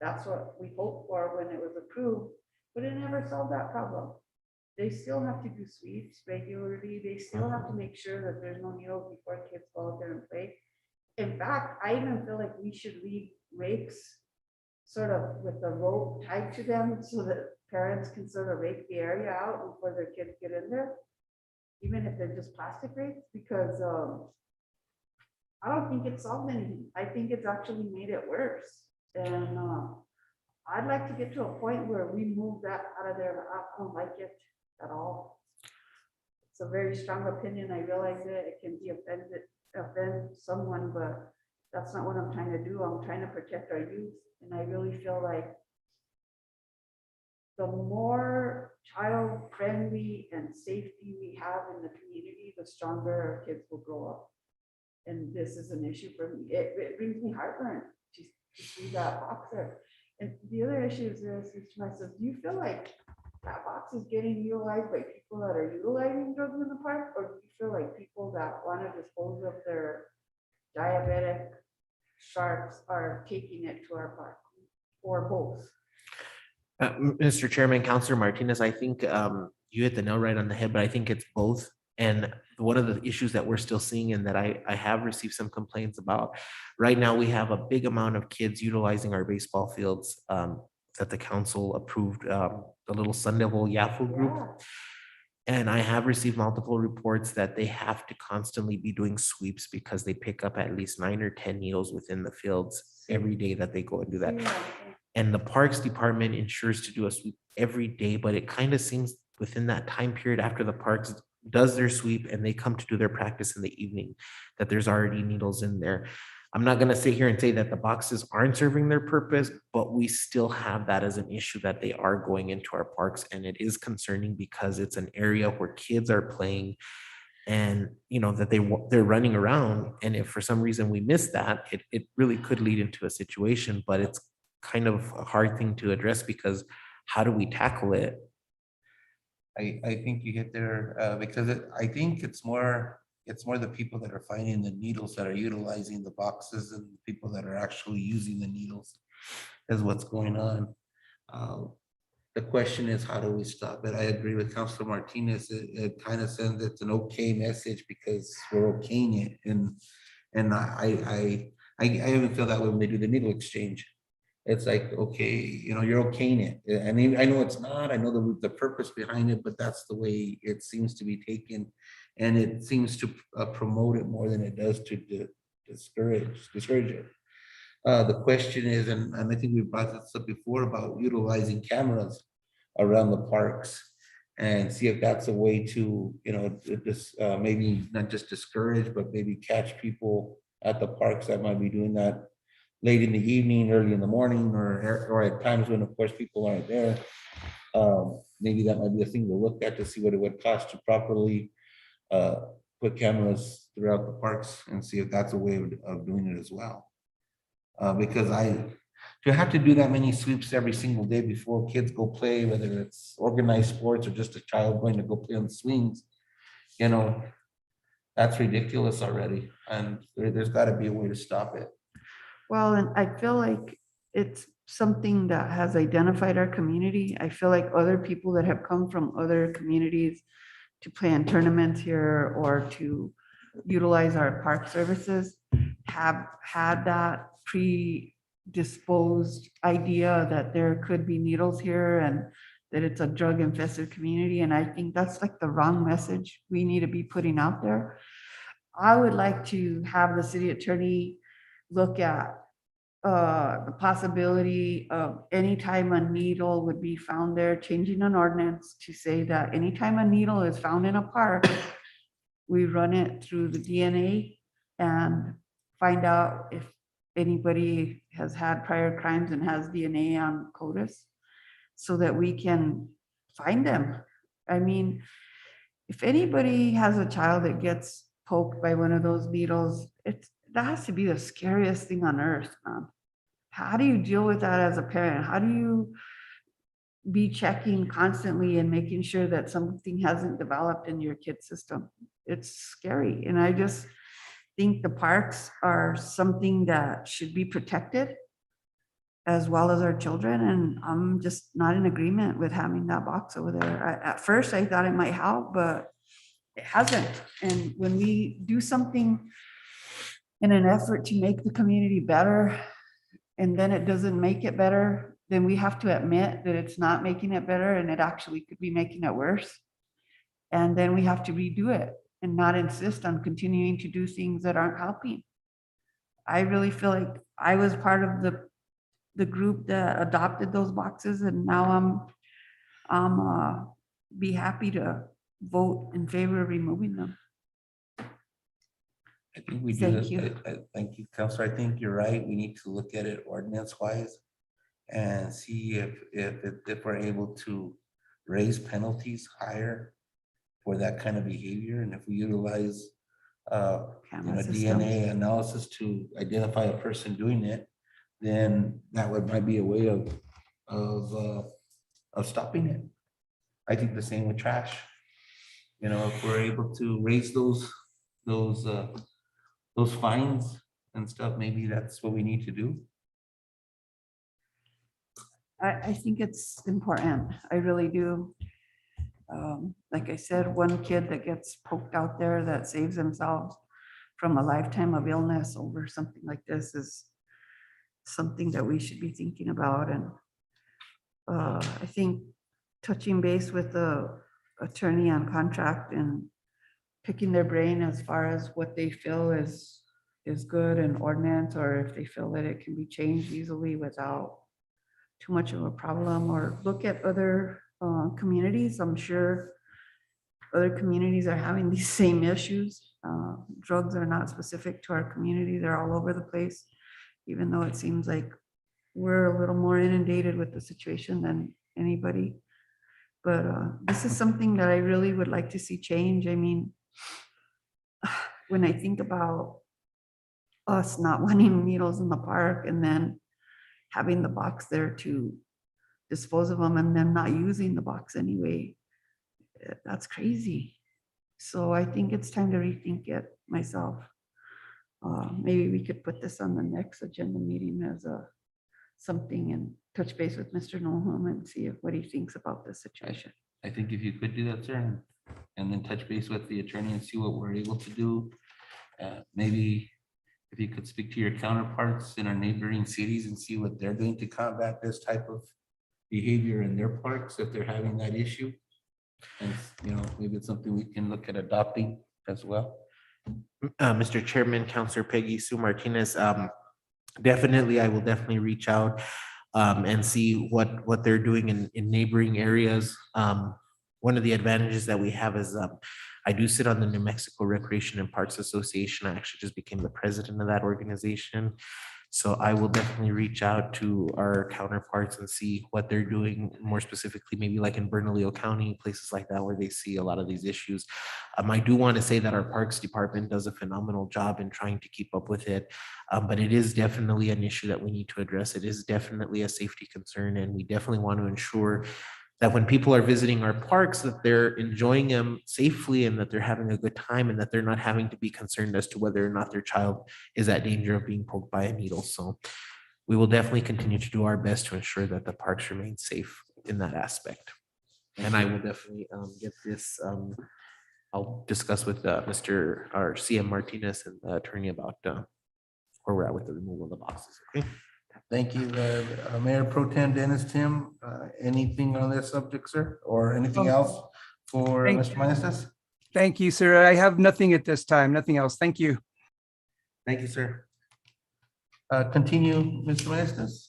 That's what we hoped for when it was approved, but it never solved that problem. They still have to do sweeps regularly. They still have to make sure that there's no needles before kids go out there and play. In fact, I even feel like we should leave rakes sort of with the rope tied to them so that parents can sort of rake the area out before their kids get in there, even if they're just plastic rakes, because I don't think it solved anything. I think it's actually made it worse. And I'd like to get to a point where we move that out of there. I don't like it at all. It's a very strong opinion. I realize it can be offend someone, but that's not what I'm trying to do. I'm trying to protect our youth. And I really feel like the more child friendly and safety we have in the community, the stronger our kids will grow up. And this is an issue for me. It brings me heartburn to see that box there. And the other issue is this, Mr. Myself, do you feel like that box is getting utilized by people that are utilizing drugs in the park? Or do you feel like people that want to dispose of their diabetic sharks are taking it to our park, or both? Mr. Chairman, Councilor Martinez, I think you hit the nail right on the head, but I think it's both. And one of the issues that we're still seeing and that I have received some complaints about, right now we have a big amount of kids utilizing our baseball fields that the council approved, the little Sun Devil Yaffle group. Yeah. And I have received multiple reports that they have to constantly be doing sweeps because they pick up at least 9 or 10 needles within the fields every day that they go and do that. Yeah. And the Parks Department ensures to do a sweep every day, but it kind of seems within that time period after the parks does their sweep and they come to do their practice in the evening, that there's already needles in there. I'm not going to sit here and say that the boxes aren't serving their purpose, but we still have that as an issue that they are going into our parks. And it is concerning because it's an area where kids are playing and, you know, that they're running around. And if for some reason we miss that, it really could lead into a situation, but it's kind of a hard thing to address because how do we tackle it? I think you hit there because I think it's more the people that are finding the needles that are utilizing the boxes and the people that are actually using the needles is what's going on. The question is, how do we stop it? I agree with Councilor Martinez. It kind of sends it's an okay message because we're okaying it, and I even feel that way when they do the needle exchange. It's like, okay, you know, you're okaying it. I mean, I know it's not, I know the purpose behind it, but that's the way it seems to be taken. And it seems to promote it more than it does to discourage it. The question is, and I think we brought this up before about utilizing cameras around the parks and see if that's a way to, you know, just maybe not just discourage, but maybe catch people at the parks that might be doing that late in the evening, early in the morning, or at times when, of course, people aren't there. Maybe that might be a thing to look at to see what it would cost to properly put cameras throughout the parks and see if that's a way of doing it as well. Because to have to do that many sweeps every single day before kids go play, whether it's organized sports or just a child going to go play on the swings, you know, that's ridiculous already. And there's got to be a way to stop it. Well, and I feel like it's something that has identified our community. I feel like other people that have come from other communities to plan tournaments here or to utilize our park services have had that predisposed idea that there could be needles here and that it's a drug infested community. And I think that's like the wrong message we need to be putting out there. I would like to have the city attorney look at the possibility of anytime a needle would be found there, changing an ordinance to say that anytime a needle is found in a park, we run it through the DNA and find out if anybody has had prior crimes and has DNA on CODIS so that we can find them. I mean, if anybody has a child that gets poked by one of those needles, that has to be the scariest thing on earth, man. How do you deal with that as a parent? How do you be checking constantly and making sure that something hasn't developed in your kid's system? It's scary. And I just think the parks are something that should be protected as well as our children. And I'm just not in agreement with having that box over there. At first I thought it might help, but it hasn't. And when we do something in an effort to make the community better, and then it doesn't make it better, then we have to admit that it's not making it better and it actually could be making it worse. And then we have to redo it and not insist on continuing to do things that aren't helping. I really feel like I was part of the group that adopted those boxes, and now I'm be happy to vote in favor of removing them. I think we do. Thank you. Thank you, Counselor. I think you're right. We need to look at it ordinance wise and see if we're able to raise penalties higher for that kind of behavior. And if we utilize Camera system. DNA analysis to identify a person doing it, then that might be a way of stopping it. I think the same with trash. You know, if we're able to raise those fines and stuff, maybe that's what we need to do. I think it's important. I really do. Like I said, one kid that gets poked out there that saves themselves from a lifetime of illness over something like this is something that we should be thinking about. And I think touching base with the attorney on contract and picking their brain as far as what they feel is good in ordinance, or if they feel that it can be changed easily without too much of a problem, or look at other communities. I'm sure other communities are having these same issues. Drugs are not specific to our community. They're all over the place, even though it seems like we're a little more inundated with the situation than anybody. But this is something that I really would like to see change. I mean, when I think about us not wanting needles in the park and then having the box there to dispose of them and then not using the box anyway, that's crazy. So I think it's time to rethink it myself. Maybe we could put this on the next agenda meeting as something and touch base with Mr. Noham and see what he thinks about this situation. I think if you could do that, sir, and then touch base with the attorney and see what we're able to do. Maybe if you could speak to your counterparts in our neighboring cities and see what they're doing to combat this type of behavior in their parks, if they're having that issue. And, you know, maybe it's something we can look at adopting as well. Mr. Chairman, Counselor Peggy Sue Martinez, definitely, I will definitely reach out and see what they're doing in neighboring areas. One of the advantages that we have is I do sit on the New Mexico Recreation and Parks Association. I actually just became the president of that organization. So I will definitely reach out to our counterparts and see what they're doing more specifically, maybe like in Bernalillo County, places like that where they see a lot of these issues. I do want to say that our Parks Department does a phenomenal job in trying to keep up with it, but it is definitely an issue that we need to address. It is definitely a safety concern, and we definitely want to ensure that when people are visiting our parks, that they're enjoying them safely and that they're having a good time and that they're not having to be concerned as to whether or not their child is at danger of being poked by a needle. So we will definitely continue to do our best to ensure that the parks remain safe in that aspect. And I will definitely get this, I'll discuss with Mr. or CM Martinez and the attorney about where we're at with the removal of the boxes. Okay. Thank you, Mayor Pro Tem Dennis Tim. Anything on this subject, sir, or anything else for Thank Mr. Maestas? Thank you, sir. I have nothing at this time, nothing else. Thank you. Thank you, sir. Continue, Mr. Maestas.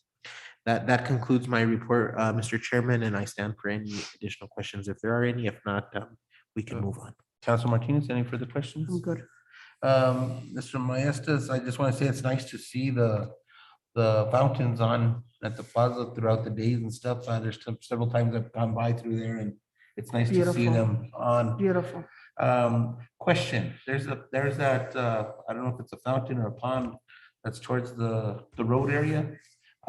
That concludes my report, Mr. Chairman, and I stand for any additional questions if there are any. If not, we can move on. Council Martinez, any further questions? I'm good. Mr. Maestas, I just want to say it's nice to see the fountains on at the plaza throughout the days and stuff. There's several times I've gone by through there and it's nice to see Beautiful. them on. Beautiful. Question, there's that, I don't know if it's a fountain or a pond that's towards the road area.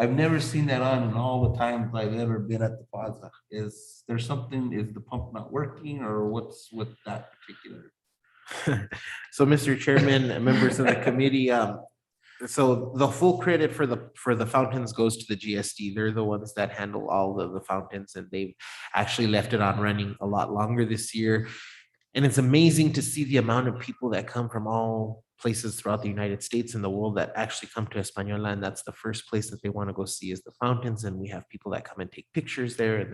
I've never seen that on in all the times I've ever been at the plaza. Is there something, is the pump not working or what's with that particular? So, Mr. Chairman, members of the committee, so the full credit for the fountains goes to the GSD. They're the ones that handle all of the fountains, and they've actually left it on running a lot longer this year. And it's amazing to see the amount of people that come from all places throughout the United States and the world that actually come to Española, and that's the first place that they want to go see is the fountains. And we have people that come and take pictures there, and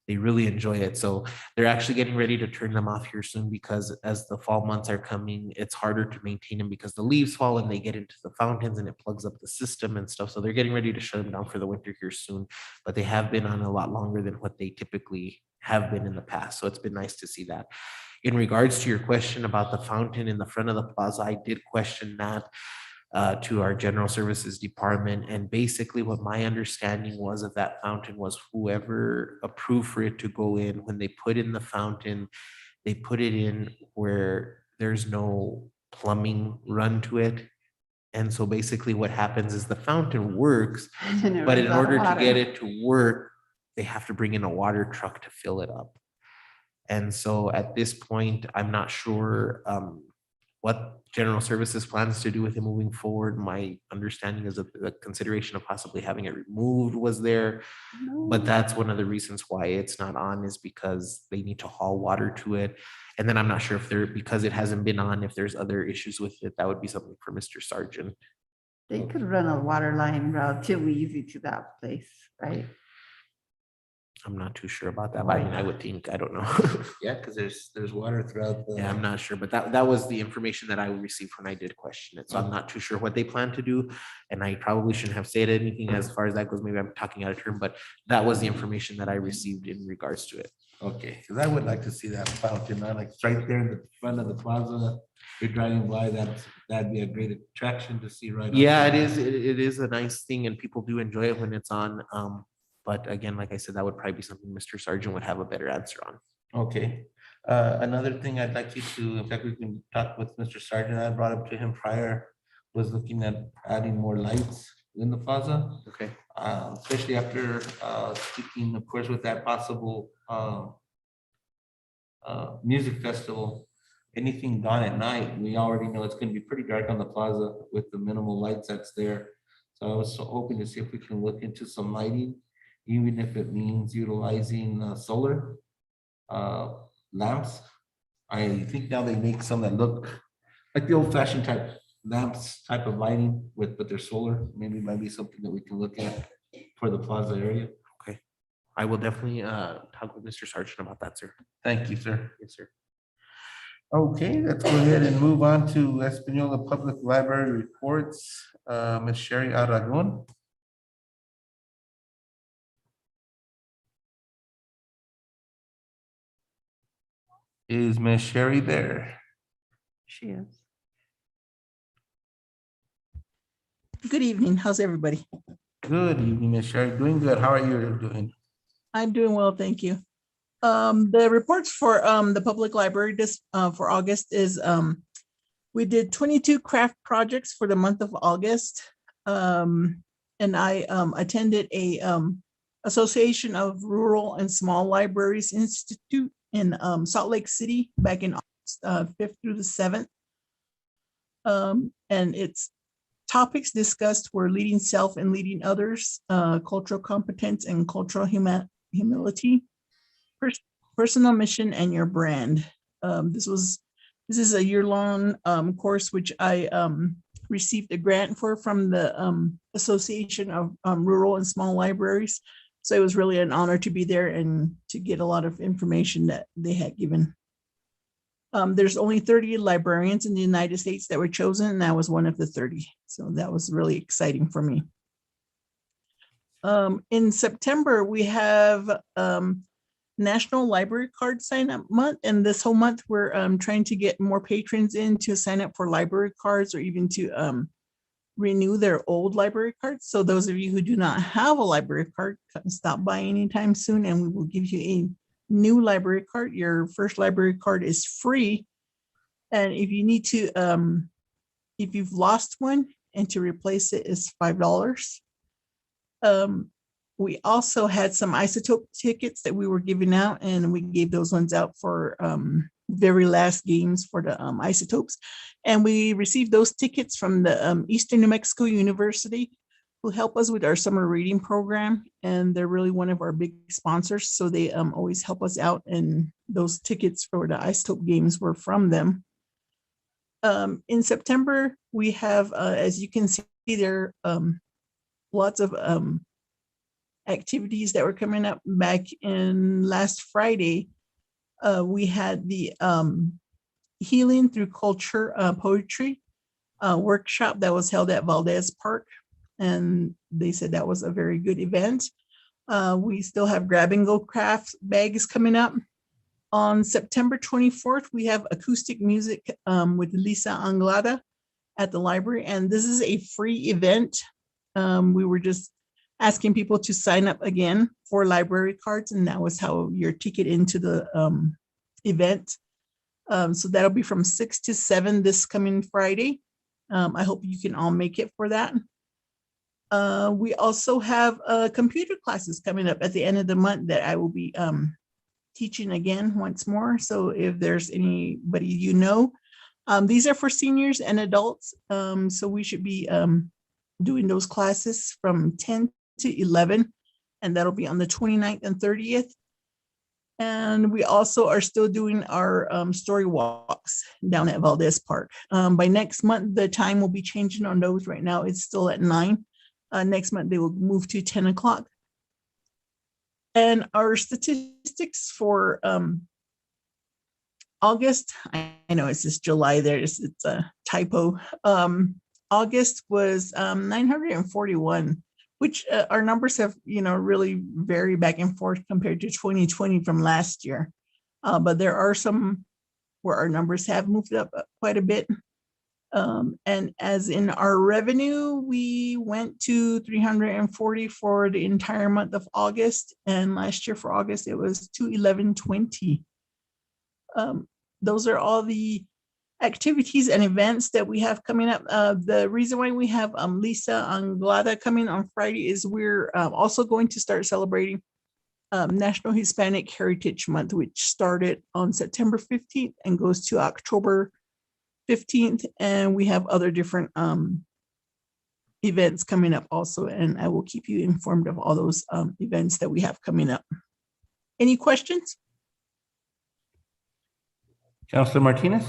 they really enjoy it. So they're actually getting ready to turn them off here soon, because as the fall months are coming, it's harder to maintain them because the leaves fall and they get into the fountains and it plugs up the system and stuff. So they're getting ready to shut them down for the winter here soon, but they have been on a lot longer than what they typically have been in the past. So it's been nice to see that. In regards to your question about the fountain in the front of the plaza, I did question that to our general services department. And basically what my understanding was of that fountain was whoever approved for it to go in, when they put in the fountain, they put it in where there's no plumbing run to it. And so basically what happens is the fountain works, but in order to get it to work, they have to bring in a water truck to fill it up. And so at this point, I'm not sure what general services plans to do with it moving forward. My understanding is that the consideration of possibly having it removed was there, but that's one of the reasons why it's not on, is because they need to haul water to it. And then I'm not sure if because it hasn't been on, if there's other issues with it. That would be something for Mr. Sargent. They could run a water line relatively easy to that place, right? I'm not too sure about that, but I mean, I would think, I don't know. Yeah, because there's water throughout the. Yeah, I'm not sure, but that was the information that I received when I did question it. So I'm not too sure what they plan to do. And I probably shouldn't have said anything as far as that goes. Maybe I'm talking out of turn, but that was the information that I received in regards to it. Okay, because I would like to see that fountain, like it's right there in the front of the plaza. You're driving by, that'd be a great attraction to see right. Yeah, it is. It is a nice thing and people do enjoy it when it's on. But again, like I said, that would probably be something Mr. Sargent would have a better answer on. Okay. Another thing I'd like you to, in fact, we can talk with Mr. Sargent. I brought up to him prior, was looking at adding more lights in the plaza. Okay. Especially after speaking, of course, with that possible music festival. Anything gone at night, we already know it's going to be pretty dark on the plaza with the minimal lights that's there. So I was hoping to see if we can look into some lighting, even if it means utilizing solar lamps. I think now they make some that look like the old fashioned type lamps type of lighting but they're solar. Maybe it might be something that we can look at for the plaza area. Okay. I will definitely talk with Mr. Sargent about that, sir. Thank you, sir. Yes, sir. Okay, let's go ahead and move on to Espanola Public Library reports. Ms. Sherry Aragon. Is Ms. Sherry there? She is. Good evening. How's everybody? Good evening, Ms. Sherry. Doing good. How are you doing? I'm doing well, thank you. The reports for the public library this for August is we did 22 craft projects for the month of August. And I attended a Association of Rural and Small Libraries Institute in Salt Lake City back in August 5th through the 7th. And it's topics discussed were leading self and leading others, cultural competence and cultural humility, personal mission, and your brand. This is a year-long course which I received a grant for from the Association of Rural and Small Libraries. So it was really an honor to be there and to get a lot of information that they had given. There's only 30 librarians in the United States that were chosen, and I was one of the 30. So that was really exciting for me. In September, we have National Library Card Sign Up Month, and this whole month we're trying to get more patrons in to sign up for library cards or even to renew their old library cards. So those of you who do not have a library card, come stop by anytime soon and we will give you a new library card. Your first library card is free. And if you need to, if you've lost one and to replace it is $5. We also had some isotope tickets that we were giving out, and we gave those ones out for very last games for the isotopes. And we received those tickets from the Eastern New Mexico University, who help us with our summer reading program. And they're really one of our big sponsors. So they always help us out. And those tickets for the isotope games were from them. In September, we have, as you can see, there lots of activities that were coming up. Back in last Friday, we had the Healing Through Culture Poetry workshop that was held at Valdez Park. And they said that was a very good event. We still have grab and go craft bags coming up. On September 24th, we have acoustic music with Lisa Anglada at the library. And this is a free event. We were just asking people to sign up again for library cards, and that was how your ticket into the event. So that'll be from 6 to 7 this coming Friday. I hope you can all make it for that. We also have computer classes coming up at the end of the month that I will be teaching again once more. So if there's anybody you know, these are for seniors and adults. So we should be doing those classes from 10 to 11, and that'll be on the 29th and 30th. And we also are still doing our story walks down at Valdez Park. By next month, the time will be changing on those. Right now, it's still at 9. Next month, they will move to 10 o'clock. And our statistics for August, I know it's just July there, it's a typo. August was 941. Which our numbers have, really vary back and forth compared to 2020 from last year. But there are some where our numbers have moved up quite a bit. And as in our revenue, we went to 340 for the entire month of August. And last year for August, it was 211.20. Those are all the activities and events that we have coming up. The reason why we have Lisa Anglada coming on Friday is we're also going to start celebrating National Hispanic Heritage Month, which started on September 15th and goes to October 15th. And we have other different events coming up also. And I will keep you informed of all those events that we have coming up. Any questions? Councilor Martinez?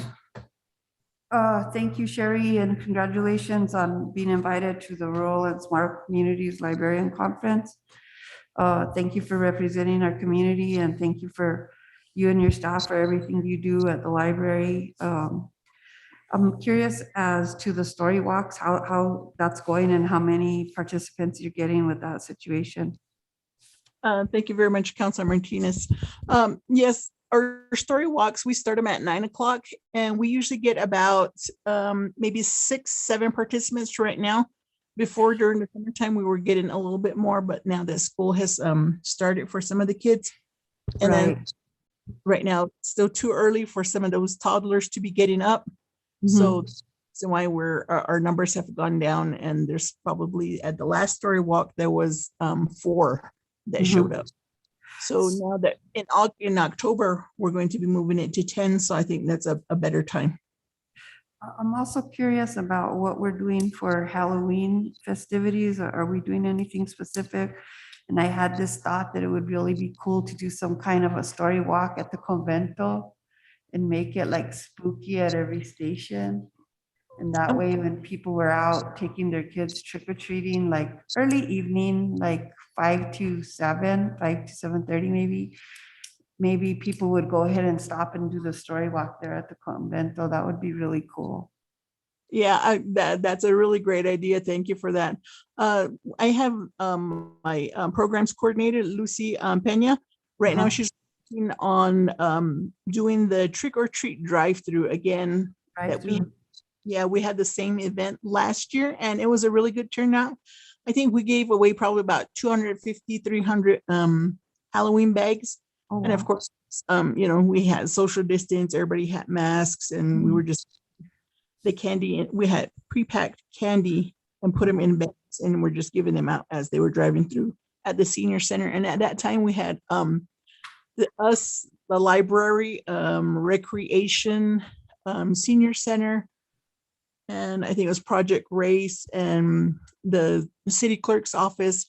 Thank you, Sherry, and congratulations on being invited to the Rural and Smart Communities Librarian Conference. Thank you for representing our community, and thank you for you and your staff for everything you do at the library. I'm curious as to the story walks, how that's going and how many participants you're getting with that situation. Thank you very much, Councilor Martinez. Yes, our story walks, we start them at 9 o'clock, and we usually get about maybe 6-7 participants right now. Before, during the summertime, we were getting a little bit more, but now that school has started for some of the kids. And then right now, it's still too early for some of those toddlers to be getting up. So why our numbers have gone down, and there's probably at the last story walk, there was 4 that showed up. So now that in October, we're going to be moving it to 10. So I think that's a better time. I'm also curious about what we're doing for Halloween festivities. Are we doing anything specific? And I had this thought that it would really be cool to do some kind of a story walk at the convento and make it like spooky at every station. And that way, when people were out taking their kids trick or treating, like early evening, like 5 to 7, 5 to 7:30 maybe people would go ahead and stop and do the story walk there at the convento. That would be really cool. Yeah, that's a really great idea. Thank you for that. I have my programs coordinator, Lucy Pena. Right now, Uh-huh. she's working on doing the trick or treat drive-through again. That we, Drive-through. yeah, we had the same event last year and it was a really good turnout. I think we gave away probably about 250, 300 Halloween bags. Oh, And of wow. course, we had social distance, everybody had masks and we were just the candy, we had pre-packed candy and put them in bags and we're just giving them out as they were driving through at the senior center. And at that time we had the library, recreation, senior center, and I think it was Project Race and the city clerk's office.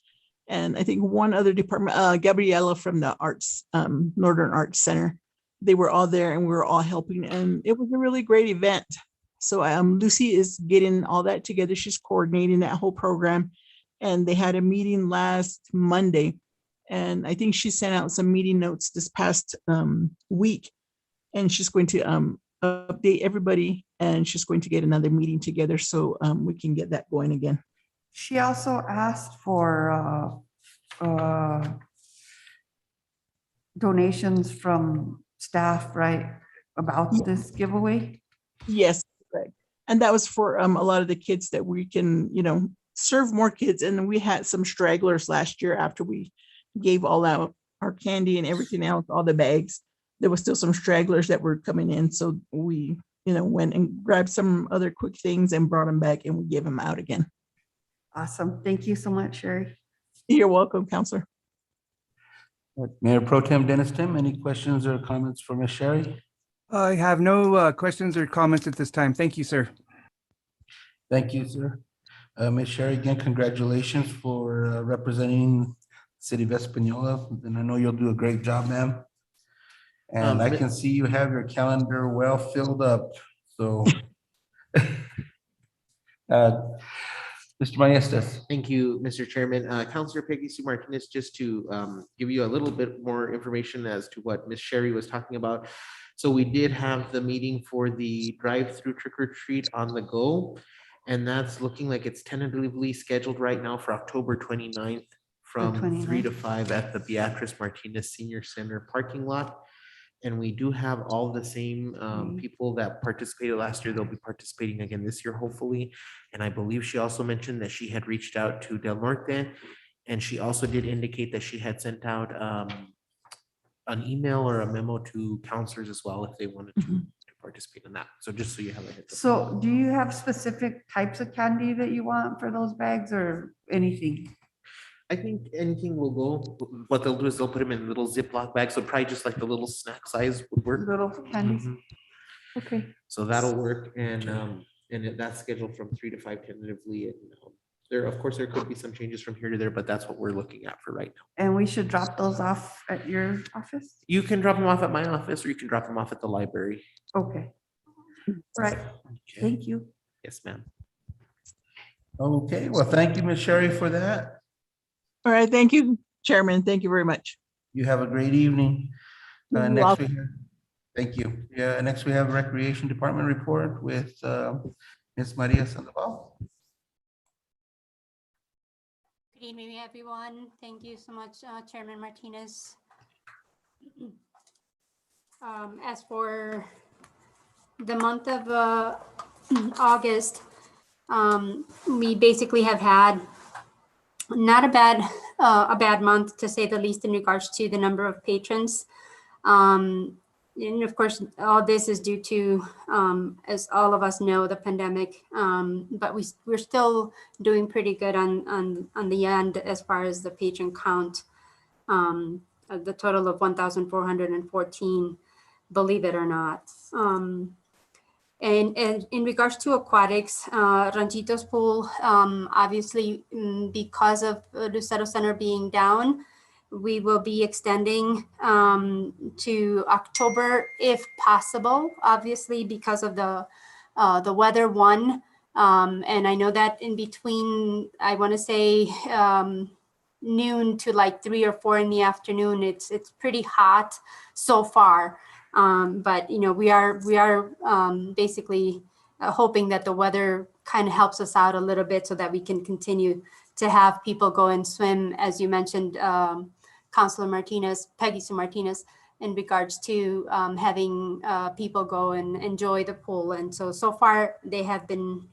And I think one other department, Gabriela from the arts, Northern Arts Center. They were all there and we were all helping and it was a really great event. So Lucy is getting all that together. She's coordinating that whole program. And they had a meeting last Monday. And I think she sent out some meeting notes this past week. And she's going to update everybody and she's going to get another meeting together so we can get that going again. She also asked for donations from staff, right, about this giveaway? Yes, correct. And that was for a lot of the kids that we can, serve more kids. And we had some stragglers last year after we gave all out our candy and everything else, all the bags. There was still some stragglers that were coming in. So we, went and grabbed some other quick things and brought them back and we gave them out again. Awesome. Thank you so much, Sherry. You're welcome, Counselor. Mayor Pro Tem Dennis Tim, any questions or comments for Ms. Sherry? I have no questions or comments at this time. Thank you, sir. Thank you, sir. Ms. Sherry, again, congratulations for representing City of Espanola, and I know you'll do a great job, ma'am. And I can see you have your calendar well filled up, so. Mr. Maestas. Thank you, Mr. Chairman. Councilor Peggy Sue Martinez, just to give you a little bit more information as to what Ms. Sherry was talking about. So we did have the meeting for the drive-through trick or treat on the go. And that's looking like it's tentatively scheduled right now for October 29th from 3 to 5 at the Beatrice Martinez Senior Center parking lot. And we do have all the same people that participated last year. They'll be participating again this year, hopefully. And I believe she also mentioned that she had reached out to Del Norte. And she also did indicate that she had sent out an email or a memo to counselors as well if they wanted to participate in that. So just so you have a heads up. So do you have specific types of candy that you want for those bags or anything? I think anything will go. What they'll do is they'll put them in little Ziploc bags. So probably just like the little snack size would work. Little candies? Mhm. Okay. So that'll work. And that's scheduled from 3 to 5 tentatively. And of course, there could be some changes from here to there, but that's what we're looking at for right now. And we should drop those off at your office? You can drop them off at my office or you can drop them off at the library. Okay. Right. Okay. Thank you. Yes, ma'am. Okay, well, thank you, Ms. Sherry, for that. All right, thank you, Chairman. Thank you very much. You have a great evening. You're Next, welcome. thank you. Yeah, next we have Recreation Department report with Ms. Maria Sandoval. Good evening, everyone. Thank you so much, Chairman Martinez. As for the month of August, we basically have had not a bad month, to say the least, in regards to the number of patrons. And of course, all this is due to, as all of us know, the pandemic. But we're still doing pretty good on the end as far as the patron count. The total of 1,414, believe it or not. And in regards to aquatics, Ranchitos Pool, obviously, because of Lucero Center being down, we will be extending to October if possible, obviously because of the weather one. And I know that in between, I want to say noon to like 3 or 4 in the afternoon, it's pretty hot so far. But we are basically hoping that the weather kind of helps us out a little bit so that we can continue to have people go and swim, as you mentioned, Councilor Martinez, Peggy Sue Martinez, in regards to having people go and enjoy the pool. And so far they have been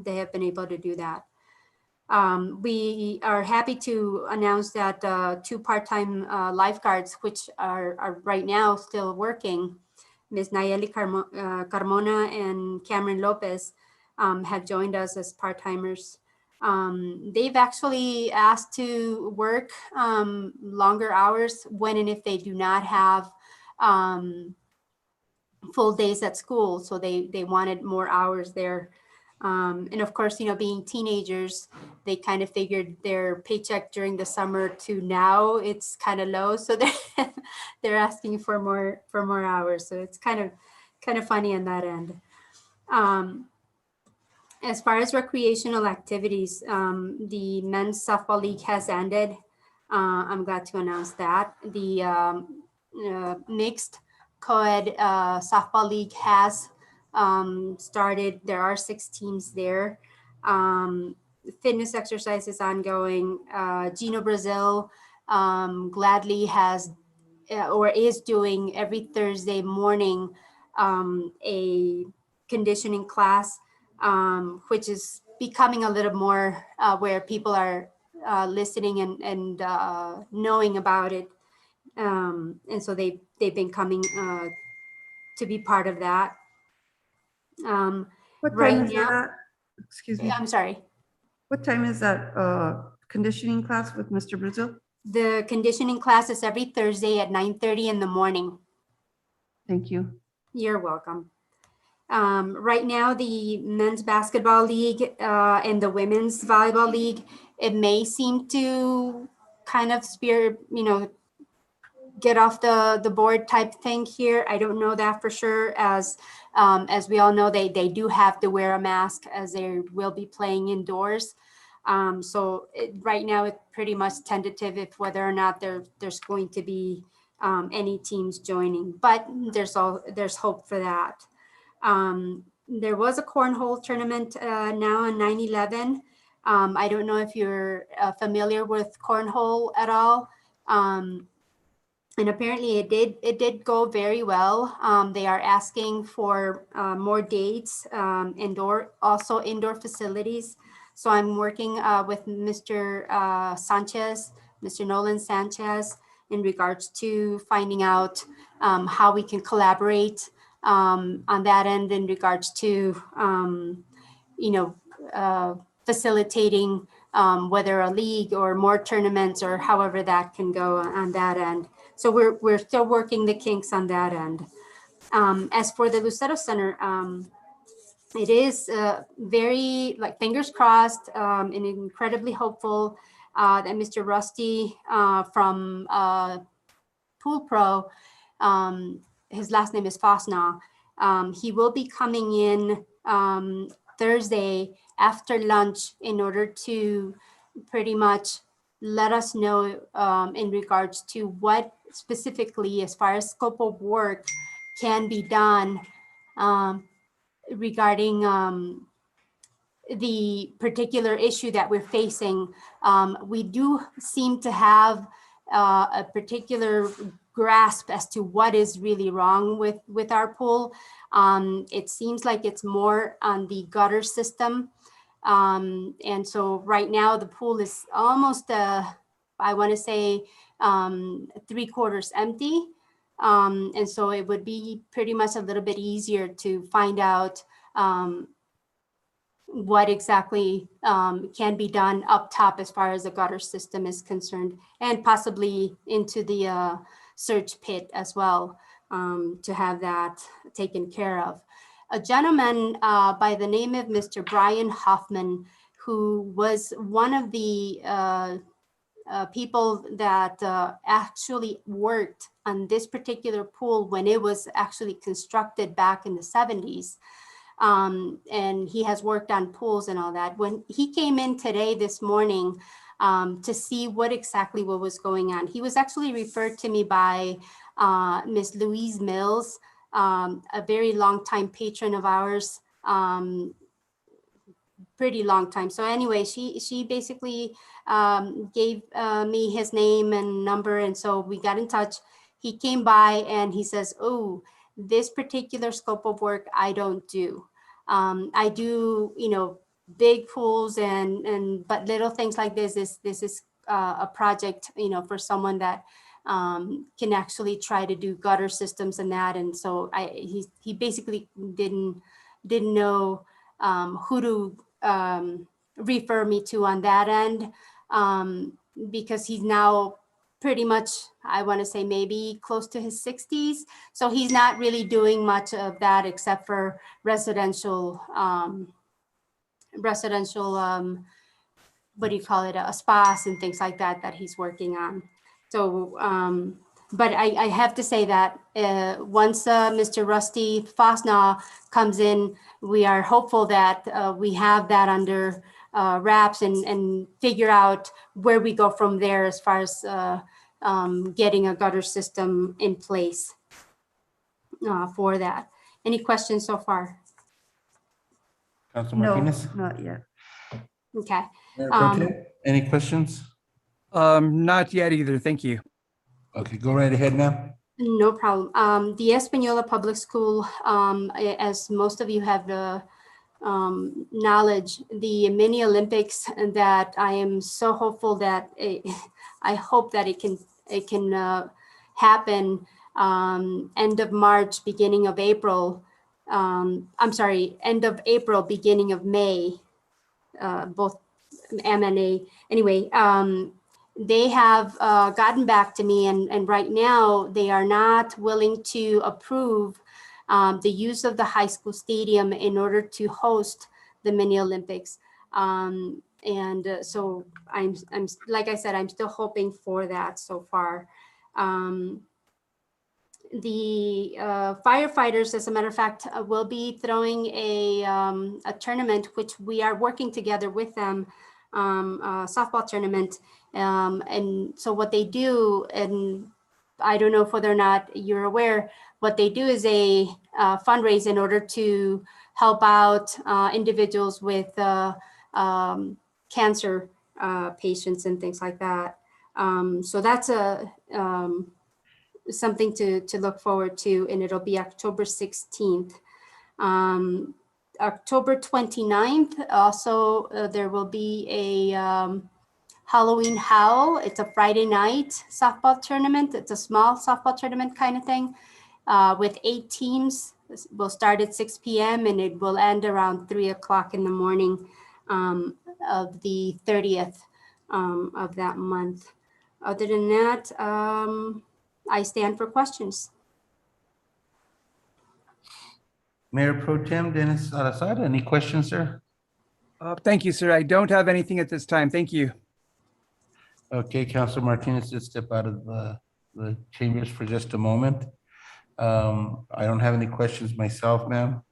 able to do that. We are happy to announce that 2 part-time lifeguards, which are right now still working, Ms. Nayeli Carmona and Cameron Lopez, have joined us as part-timers. They've actually asked to work longer hours when and if they do not have full days at school. So they wanted more hours there. And of course, being teenagers, they kind of figured their paycheck during the summer to now it's kind of low. So they're asking for more hours. So it's kind of funny on that end. As far as recreational activities, the men's softball league has ended. I'm glad to announce that. The mixed co-ed softball league has started. There are 6 teams there. Fitness exercise is ongoing. Gino Brazil gladly has or is doing every Thursday morning a conditioning class, which is becoming a little more where people are listening and knowing about it. And so they've been coming to be part of that. What Right time is now- that? Excuse me. I'm sorry. What time is that conditioning class with Mr. Brazil? The conditioning class is every Thursday at 9:30 in the morning. Thank you. You're welcome. Right now, the men's basketball league and the women's volleyball league, it may seem to kind of get off the board type thing here. I don't know that for sure. As we all know, they do have to wear a mask as they will be playing indoors. So right now it's pretty much tentative if whether or not there's going to be any teams joining, but there's hope for that. There was a cornhole tournament now on 9/11. I don't know if you're familiar with cornhole at all. And apparently it did go very well. They are asking for more dates, indoor facilities. So I'm working with Mr. Sanchez, Mr. Nolan Sanchez, in regards to finding out how we can collaborate on that end in regards to, facilitating whether a league or more tournaments or however that can go on that end. So we're still working the kinks on that end. As for the Lucero Center, it is very fingers crossed and incredibly hopeful that Mr. Rusty from Pool Pro, his last name is Fosnaw, he will be coming in Thursday after lunch in order to pretty much let us know in regards to what specifically as far as scope of work can be done regarding the particular issue that we're facing. We do seem to have a particular grasp as to what is really wrong with our pool. It seems like it's more on the gutter system. And so right now the pool is almost, I want to say 3/4 empty. And so it would be pretty much a little bit easier to find out what exactly can be done up top as far as the gutter system is concerned, and possibly into the surge pit as well, to have that taken care of. a gentleman by the name of Mr. Brian Hoffman, who was one of the people that actually worked on this particular pool when it was actually constructed back in the 70s. And he has worked on pools and all that. When he came in today, this morning, to see what was going on, he was actually referred to me by Miss Louise Mills, a very long time patron of ours, pretty long time. So anyway, she basically gave me his name and number, and so we got in touch. He came by and he says, "Oh, this particular scope of work I don't do. I do, big pools but little things like this is a project, for someone that can actually try to do gutter systems and that." And so he basically didn't know who to refer me to on that end, because he's now pretty much, I want to say maybe close to his 60s. So he's not really doing much of that except for residential, what do you call it, spas and things like that he's working on. So, but I have to say that once Mr. Rusty Fosnaw comes in, we are hopeful that we have that under wraps and figure out where we go from there as far as getting a gutter system in place for that. Any questions so far? Council No, Martinez? not yet. Okay. Mayor Pro Tem, any questions? Not yet either. Thank you. Okay, go right ahead, ma'am. No problem. The Espanola Public School, as most of you have knowledge, the mini Olympics that I am so hopeful that I hope that it can happen end of March, beginning of April. I'm sorry, end of April, beginning of May, both M and A. Anyway, they have gotten back to me, and right now they are not willing to approve the use of the high school stadium in order to host the mini Olympics. So I'm like I said, I'm still hoping for that so far. The firefighters, as a matter of fact, will be throwing a tournament, which we are working together with them, a softball tournament. And so what they do, and I don't know if whether or not you're aware, what they do is a fundraise in order to help out individuals with cancer patients and things like that. So that's something to look forward to, and it'll be October 16th. October 29th, also there will be a Halloween Howl. It's a Friday night softball tournament. It's a small softball tournament kind of thing with 8 teams. This will start at 6 p.m. and it will end around 3 o'clock in the morning of the 30th of that month. Other than that, I stand for questions. Mayor Pro Tem Dennis Salazar, any questions, sir? Thank you, sir. I don't have anything at this time. Thank you. Okay, Council Martinez, just step out of the chambers for just a moment. I don't have any questions myself, ma'am.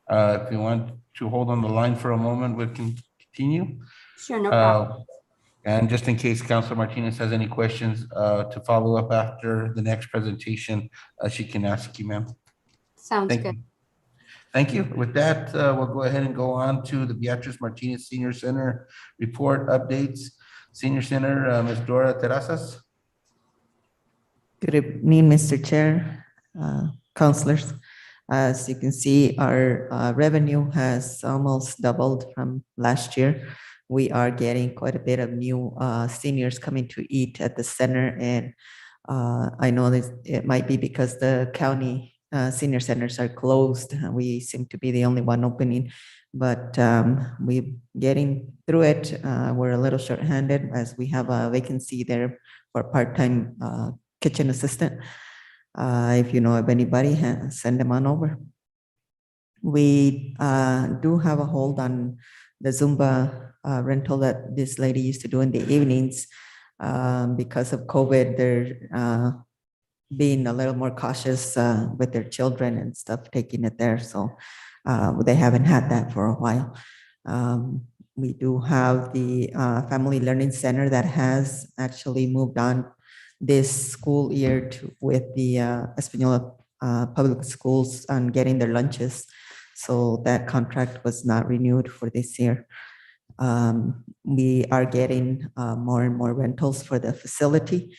If you want to hold on the line for a moment, we can continue. Sure, no problem. And just in case Council Martinez has any questions to follow up after the next presentation, she can ask you, ma'am. Sounds Thank good. you. Thank you. With that, we'll go ahead and go on to the Beatrice Martinez Senior Center report updates. Senior Center, Ms. Dora Terrazas. Good evening, Mr. Chair, councilors. As you can see, our revenue has almost doubled from last year. We are getting quite a bit of new seniors coming to eat at the center, and I know that it might be because the county senior centers are closed. We seem to be the only one opening, but we're getting through it. We're a little short-handed as we have a vacancy there for part-time kitchen assistant. If you know of anybody, send them on over. We do have a hold on the Zumba rental that this lady used to do in the evenings. Because of COVID, they're being a little more cautious with their children and stuff, taking it there. So they haven't had that for a while. We do have the Family Learning Center that has actually moved on this school year with the Espanola Public Schools on getting their lunches. So that contract was not renewed for this year. We are getting more and more rentals for the facility.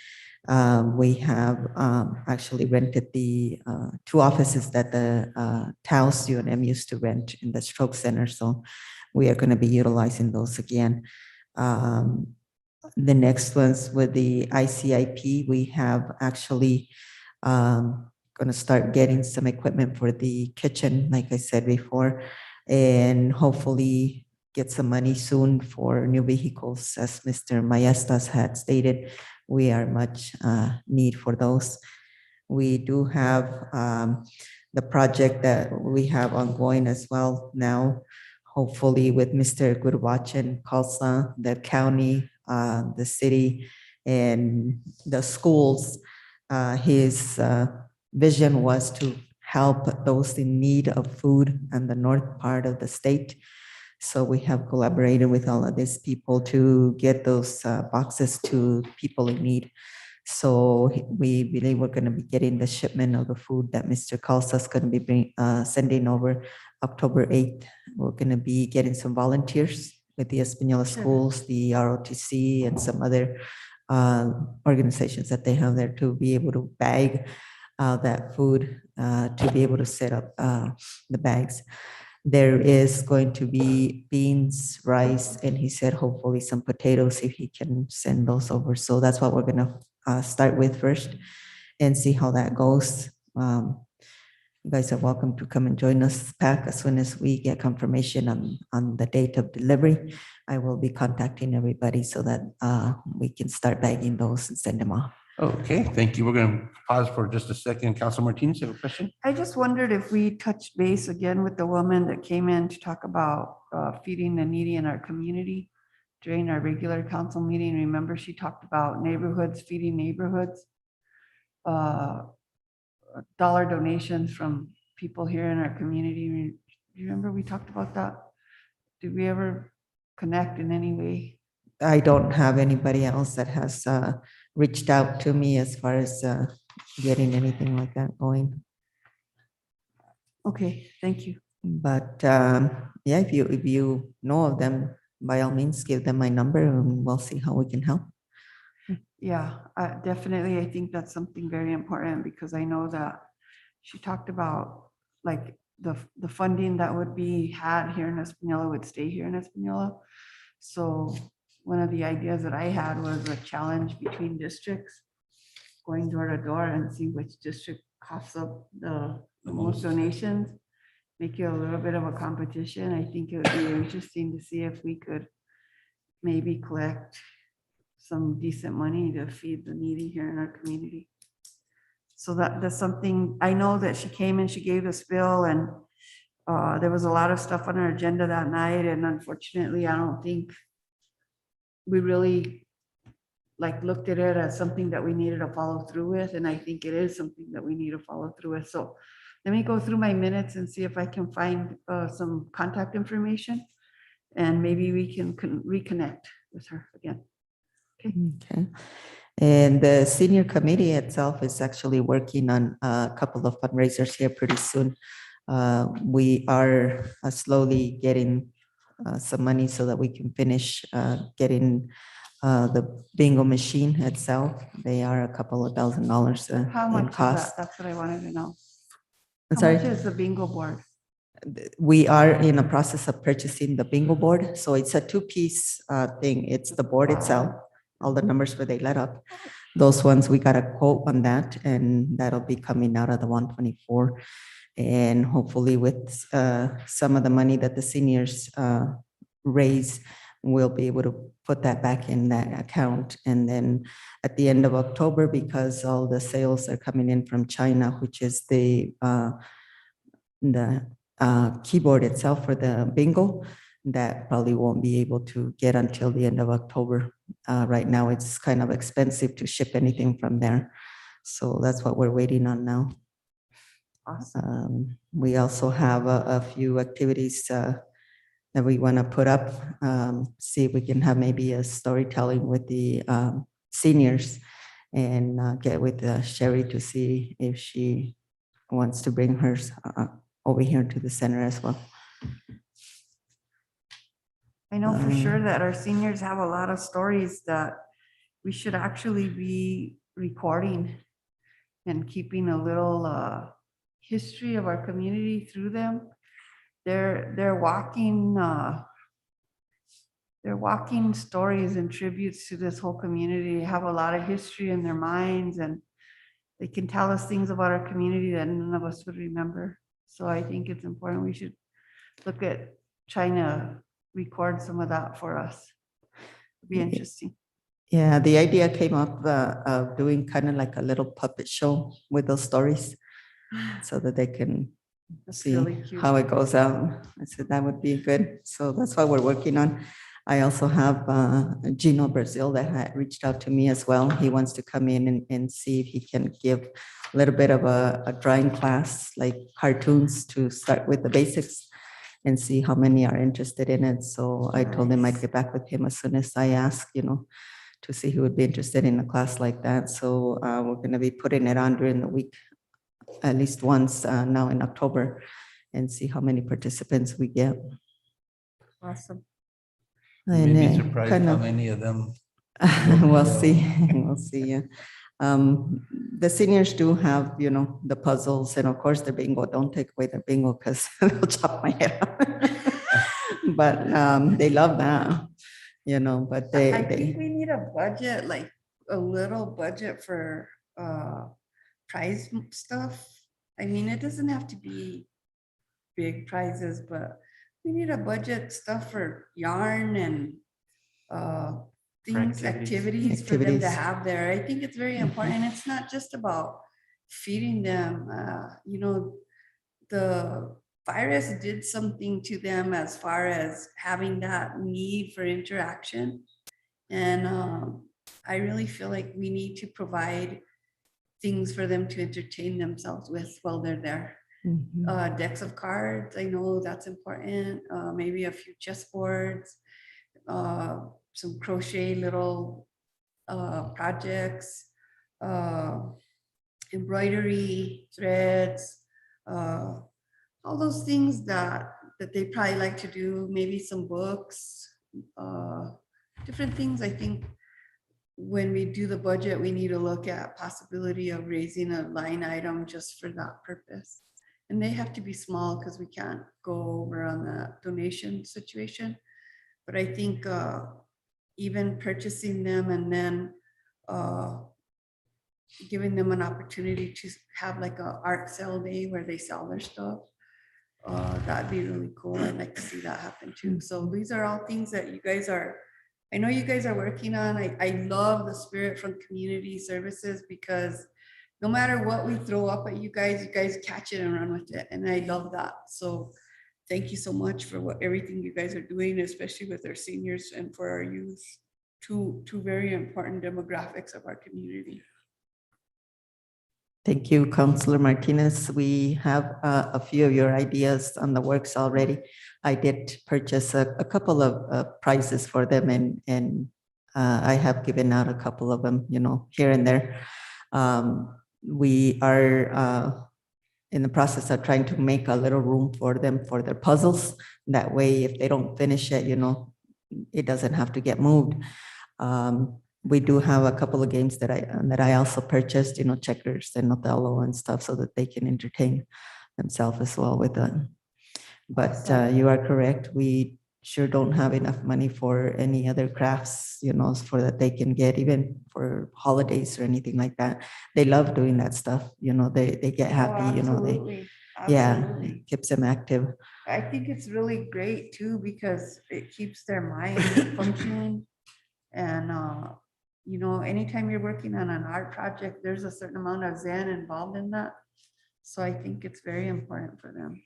We have actually rented the 2 offices that the Taos UNM used to rent in the stroke center. So we are going to be utilizing those again. The next ones with the ICIP, we have actually going to start getting some equipment for the kitchen, like I said before, and hopefully get some money soon for new vehicles. As Mr. Maestas had stated, we are much need for those. We do have the project that we have ongoing as well now, hopefully with Mr. Gurwachan Khalsa, the county, the city, and the schools. His vision was to help those in need of food in the north part of the state. So we have collaborated with all of these people to get those boxes to people in need. So we believe we're going to be getting the shipment of the food that Mr. Khalsa is going to be sending over October 8th. We're going to be getting some volunteers with the Espanola schools, the ROTC, and some other organizations that they have there to be able to bag that food, to be able to set up the bags. There is going to be beans, rice, and he said hopefully some potatoes if he can send those over. So that's what we're going to start with first and see how that goes. You guys are welcome to come and join us, PAC, as soon as we get confirmation on the date of delivery. I will be contacting everybody so that we can start bagging those and send them off. Okay, thank you. We're going to pause for just a second. Council Martinez, you have a question? I just wondered if we touched base again with the woman that came in to talk about feeding the needy in our community during our regular council meeting. Remember, she talked about neighborhoods, feeding neighborhoods, dollar donations from people here in our community. Do you remember we talked about that? Did we ever connect in any way? I don't have anybody else that has reached out to me as far as getting anything like that going. Okay, thank you. But yeah, if you know of them, by all means, give them my number and we'll see how we can help. Yeah, definitely. I think that's something very important because I know that she talked about like the funding that would be had here in Espanola would stay here in Espanola. So one of the ideas that I had was a challenge between districts, going door to door and see which district coughs up the most donations, make it a little bit of a competition. I think it would be interesting to see if we could maybe collect some decent money to feed the needy here in our community. So that's something, I know that she came and she gave a spill and there was a lot of stuff on our agenda that night. And unfortunately, I don't think we really like looked at it as something that we needed to follow through with. And I think it is something that we need to follow through with. So let me go through my minutes and see if I can find some contact information and maybe we can reconnect with her again. Okay. And the senior committee itself is actually working on a couple of fundraisers here pretty soon. We are slowly getting some money so that we can finish getting the bingo machine itself. They are a couple of $1,000 How in much is cost. that? That's what I wanted to know. I'm How sorry. much is the bingo board? We are in the process of purchasing the bingo board. So it's a 2-piece thing. It's the board itself, all the numbers where they let up. Those ones, we got a quote on that and that'll be coming out of the 124. And hopefully with some of the money that the seniors raise, we'll be able to put that back in that account. And then at the end of October, because all the sales are coming in from China, which is the keyboard itself for the bingo, that probably won't be able to get until the end of October. Right now, it's kind of expensive to ship anything from there. So that's what we're waiting on now. We also have a few activities that we want to put up. See if we can have maybe a storytelling with the seniors and get with Sherry to see if she wants to bring hers over here to the center as well. I know for sure that our seniors have a lot of stories that we should actually be recording and keeping a little history of our community through them. They're walking stories and tributes to this whole community. They have a lot of history in their minds, and they can tell us things about our community that none of us would remember. So I think it's important. We should look at trying to record some of that for us. It'd be interesting. Yeah, the idea came up of doing kind of like a little puppet show with those stories so that they can That's see really cute. how it goes out. I said that would be good. So that's what we're working on. I also have Gino Brazil that had reached out to me as well. He wants to come in and see if he can give a little bit of a drawing class, like cartoons to start with the basics and see how many are interested in it. So I told him I'd get back with him as soon as I ask, to see who would be interested in a class like that. So we're going to be putting it on during the week, at least once now in October, and see how many participants we get. Awesome. You'd be And, surprised kind how of- many of them. We'll see, we'll see, yeah. The seniors do have, the puzzles, and of course the bingo. Don't take away the bingo because they'll chop my head off. But they love that, but I think they, we need a budget, like a little budget for prize stuff. I mean, it doesn't have to be big prizes, but we need a budget stuff for yarn and things, activities for them to Activities. have there. I think it's very important. And it's not just about feeding them. The virus did something to them as far as having that need for interaction. And I really feel like we need to provide things for them to entertain themselves with while they're there. Mhm. Decks of cards, I know that's important. Maybe a few chessboards, some crochet little projects, embroidery, threads, all those things that they probably like to do. Maybe some books, different things. I think when we do the budget, we need to look at possibility of raising a line item just for that purpose. And they have to be small because we can't go over on the donation situation. But I think even purchasing them and then giving them an opportunity to have like a art sale day where they sell their stuff, that'd be really cool. I'd like to see that happen too. So these are all things that you guys are, I know you guys are working on. I love the spirit from community services because no matter what we throw up at you guys catch it and run with it. And I love that. So thank you so much for everything you guys are doing, especially with our seniors and for our youth, two very important demographics of our community. Thank you, Councilor Martinez. We have a few of your ideas on the works already. I did purchase a couple of prizes for them, and I have given out a couple of them, here and there. We are in the process of trying to make a little room for them for their puzzles. That way, if they don't finish it, it doesn't have to get moved. We do have a couple of games that I also purchased, checkers and Othello and stuff, so that they can entertain themselves as well with it. But you are correct. We sure don't have enough money for any other crafts, for that they can get, even for holidays or anything like that. They love doing that stuff. They get happy. Absolutely. Yeah, Absolutely. it keeps them active. I think it's really great too, because it keeps their mind functioning. And, you know, anytime you're working on an art project, there's a certain amount of zen involved in that. So I think it's very important for them.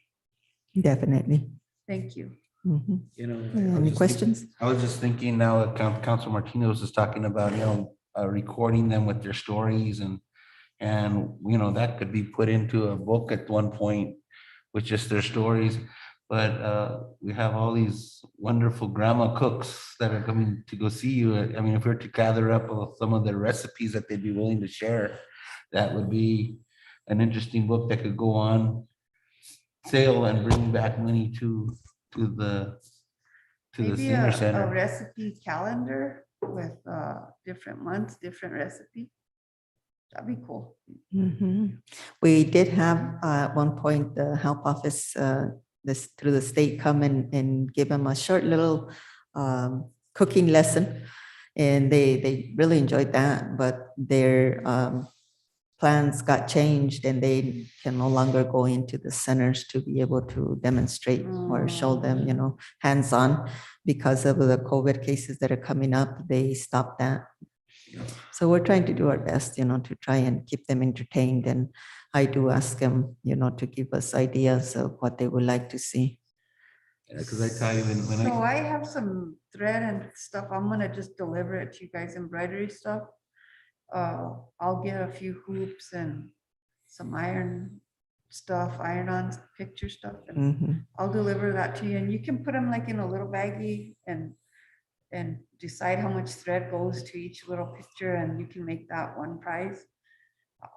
Definitely. Thank you. Mhm. You know, Any questions? I was just thinking now that Council Martinez was talking about, recording them with their stories and, that could be put into a book at one point with just their stories. But we have all these wonderful grandma cooks that are coming to go see you. I mean, if we were to gather up some of the recipes that they'd be willing to share, that would be an interesting book that could go on sale and bring back money to the Maybe senior a center. recipe calendar with different months, different recipe. That'd be cool. Mhm. We did have at one point the health office through the state come and give them a short little cooking lesson. And they really enjoyed that, but their plans got changed and they can no longer go into the centers to be able to demonstrate or show them, hands-on because of the COVID cases that are coming up. They stopped that. So we're trying to do our best, to try and keep them entertained. And I do ask them, to give us ideas of what they would like to see. Because I tell you, when So I, I have some thread and stuff. I'm gonna just deliver it to you guys, embroidery stuff. I'll get a few hoops and some iron stuff, iron-on picture stuff, and Mhm. I'll deliver that to you. And you can put them like in a little baggie and decide how much thread goes to each little picture, and you can make that one prize.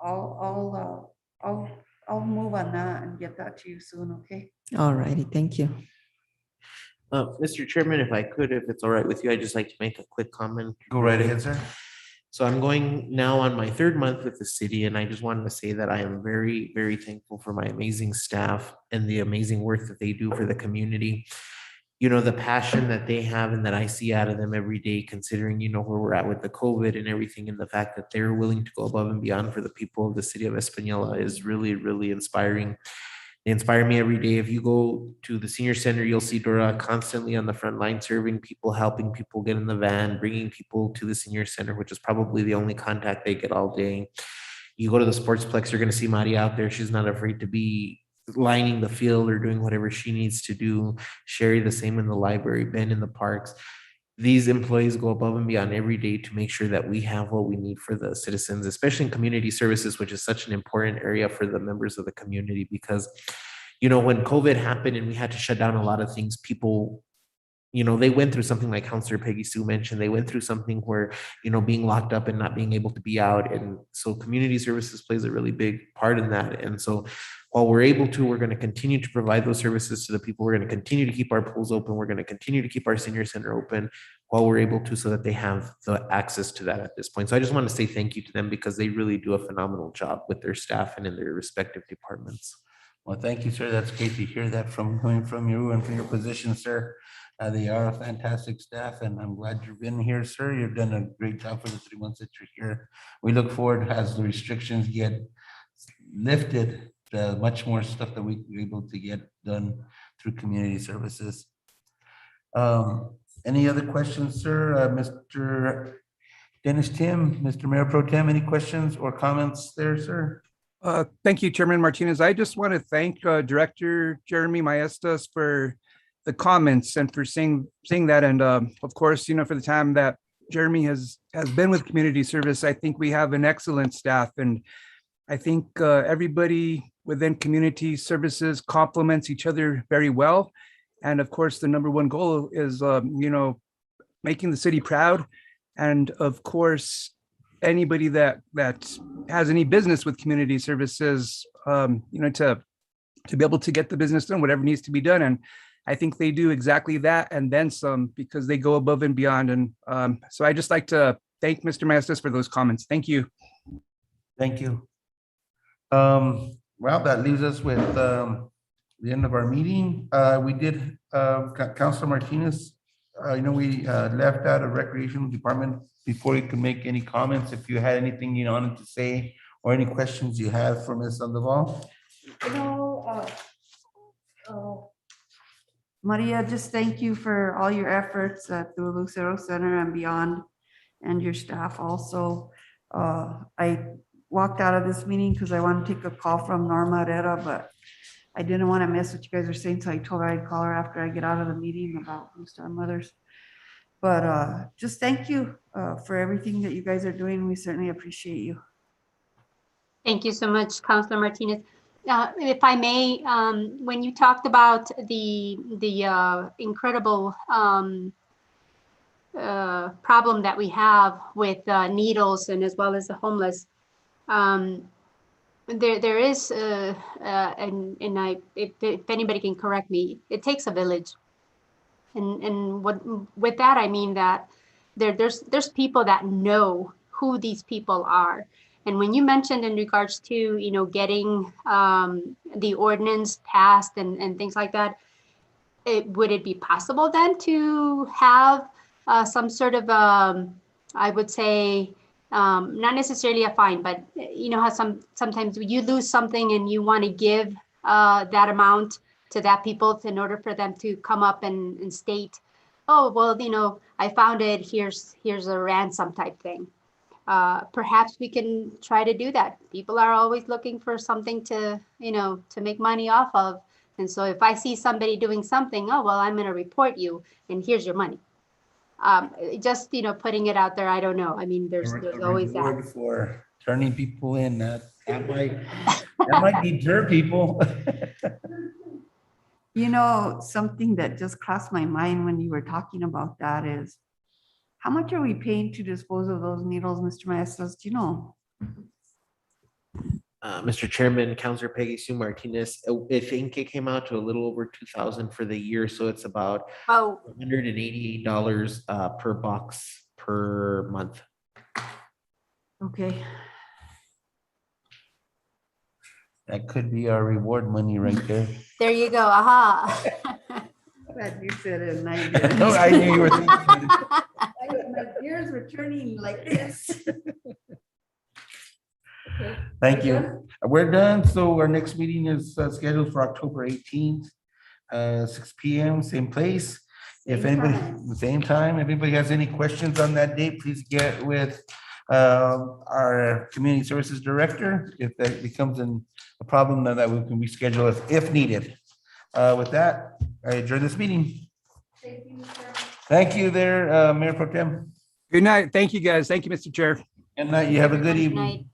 I'll move on that and get that to you soon, okay? All righty, thank you. Mr. Chairman, if I could, if it's all right with you, I'd just like to make a quick comment. go right ahead, sir. So I'm going now on my third month with the city, and I just wanted to say that I am very, very thankful for my amazing staff and the amazing work that they do for the community. The passion that they have and that I see out of them every day, considering, where we're at with the COVID and everything, and the fact that they're willing to go above and beyond for the people of the city of Española is really, really inspiring. They inspire me every day. If you go to the senior center, you'll see Dora constantly on the front line, serving people, helping people get in the van, bringing people to the senior center, which is probably the only contact they get all day. You go to the sportsplex, you're going to see Maria out there. She's not afraid to be lining the field or doing whatever she needs to do. Sherry, the same in the library, Ben in the parks. These employees go above and beyond every day to make sure that we have what we need for the citizens, especially in community services, which is such an important area for the members of the community. Because, when COVID happened and we had to shut down a lot of things, people, they went through something like Counselor Peggy Sue mentioned. They went through something where, being locked up and not being able to be out. And so community services plays a really big part in that. And so while we're able to, we're going to continue to provide those services to the people. We're going to continue to keep our pools open. We're going to continue to keep our senior center open while we're able to, so that they have the access to that at this point. So I just want to say thank you to them, because they really do a phenomenal job with their staff and in their respective departments. Well, thank you, sir. That's great to hear that coming from you and from your position, sir. They are a fantastic staff, and I'm glad you've been here, sir. You've done a great job for the 3 months that you're here. We look forward, as the restrictions get lifted, much more stuff that we're able to get done through community services. Any other questions, sir? Mr. Dennis Tim, Mr. Mayor Pro Tem, any questions or comments there, sir? Thank you, Chairman Martinez. I just want to thank Director Jeremy Maestas for the comments and for saying that. And of course, for the time that Jeremy has been with community service, I think we have an excellent staff. And I think everybody within community services complements each other very well. And of course, the number one goal is, making the city proud. And of course, anybody that has any business with community services, to be able to get the business done, whatever needs to be done. And I think they do exactly that and then some, because they go above and beyond. And so I just like to thank Mr. Maestas for those comments. Thank you. Thank you. Well, that leaves us with the end of our meeting. We did, Councilor Martinez, we left out a recreational department before you could make any comments. If you had anything you wanted to say or any questions you have for Ms. Sandoval. Maria, just thank you for all your efforts at the Lucero Center and beyond, and your staff also. I walked out of this meeting because I want to take a call from Norma Herrera, but I didn't want to miss what you guys are saying, so I told her I'd call her after I get out of the meeting about Blue Star Mothers. But just thank you for everything that you guys are doing. We certainly appreciate you. Thank you so much, Councilor Martinez. If I may, when you talked about the incredible problem that we have with needles and as well as the homeless, there is, and if anybody can correct me, it takes a village. And with that, I mean that there's people that know who these people are. And when you mentioned in regards to, getting the ordinance passed and things like that, would it be possible then to have some sort of, I would say, not necessarily a fine, but how sometimes you lose something and you want to give that amount to that people in order for them to come up and state, oh, well, I found it, here's a ransom type thing. Perhaps we can try to do that. People are always looking for something to make money off of. And so if I see somebody doing something, oh, well, I'm going to report you and here's your money. Just, putting it out there. I don't know. I mean, there's always that. Reward for turning people in, that might deter people. Something that just crossed my mind when you were talking about that is, how much are we paying to dispose of those needles, Mr. Maestas? Do you know? Mr. Chairman, Councilor Peggy Sue Martinez, I think it came out to a little over 2,000 for the year, so it's about $188 per box per month. Okay. That could be our reward money right there. There you go. Aha. Glad you said it and I didn't. No, I knew you were thinking. My ears were turning like this. Thank you. We're done. So our next meeting is scheduled for October 18th, 6 p.m., same place. If anybody, same time, if anybody has any questions on that date, please get with our community services director. If that becomes a problem, then that we can reschedule if needed. With that, I adjourn this meeting. Thank you there, Mayor Pro Tem. Good night. Thank you, guys. Thank you, Mr. Chair. Good night. You have a good Good evening. night.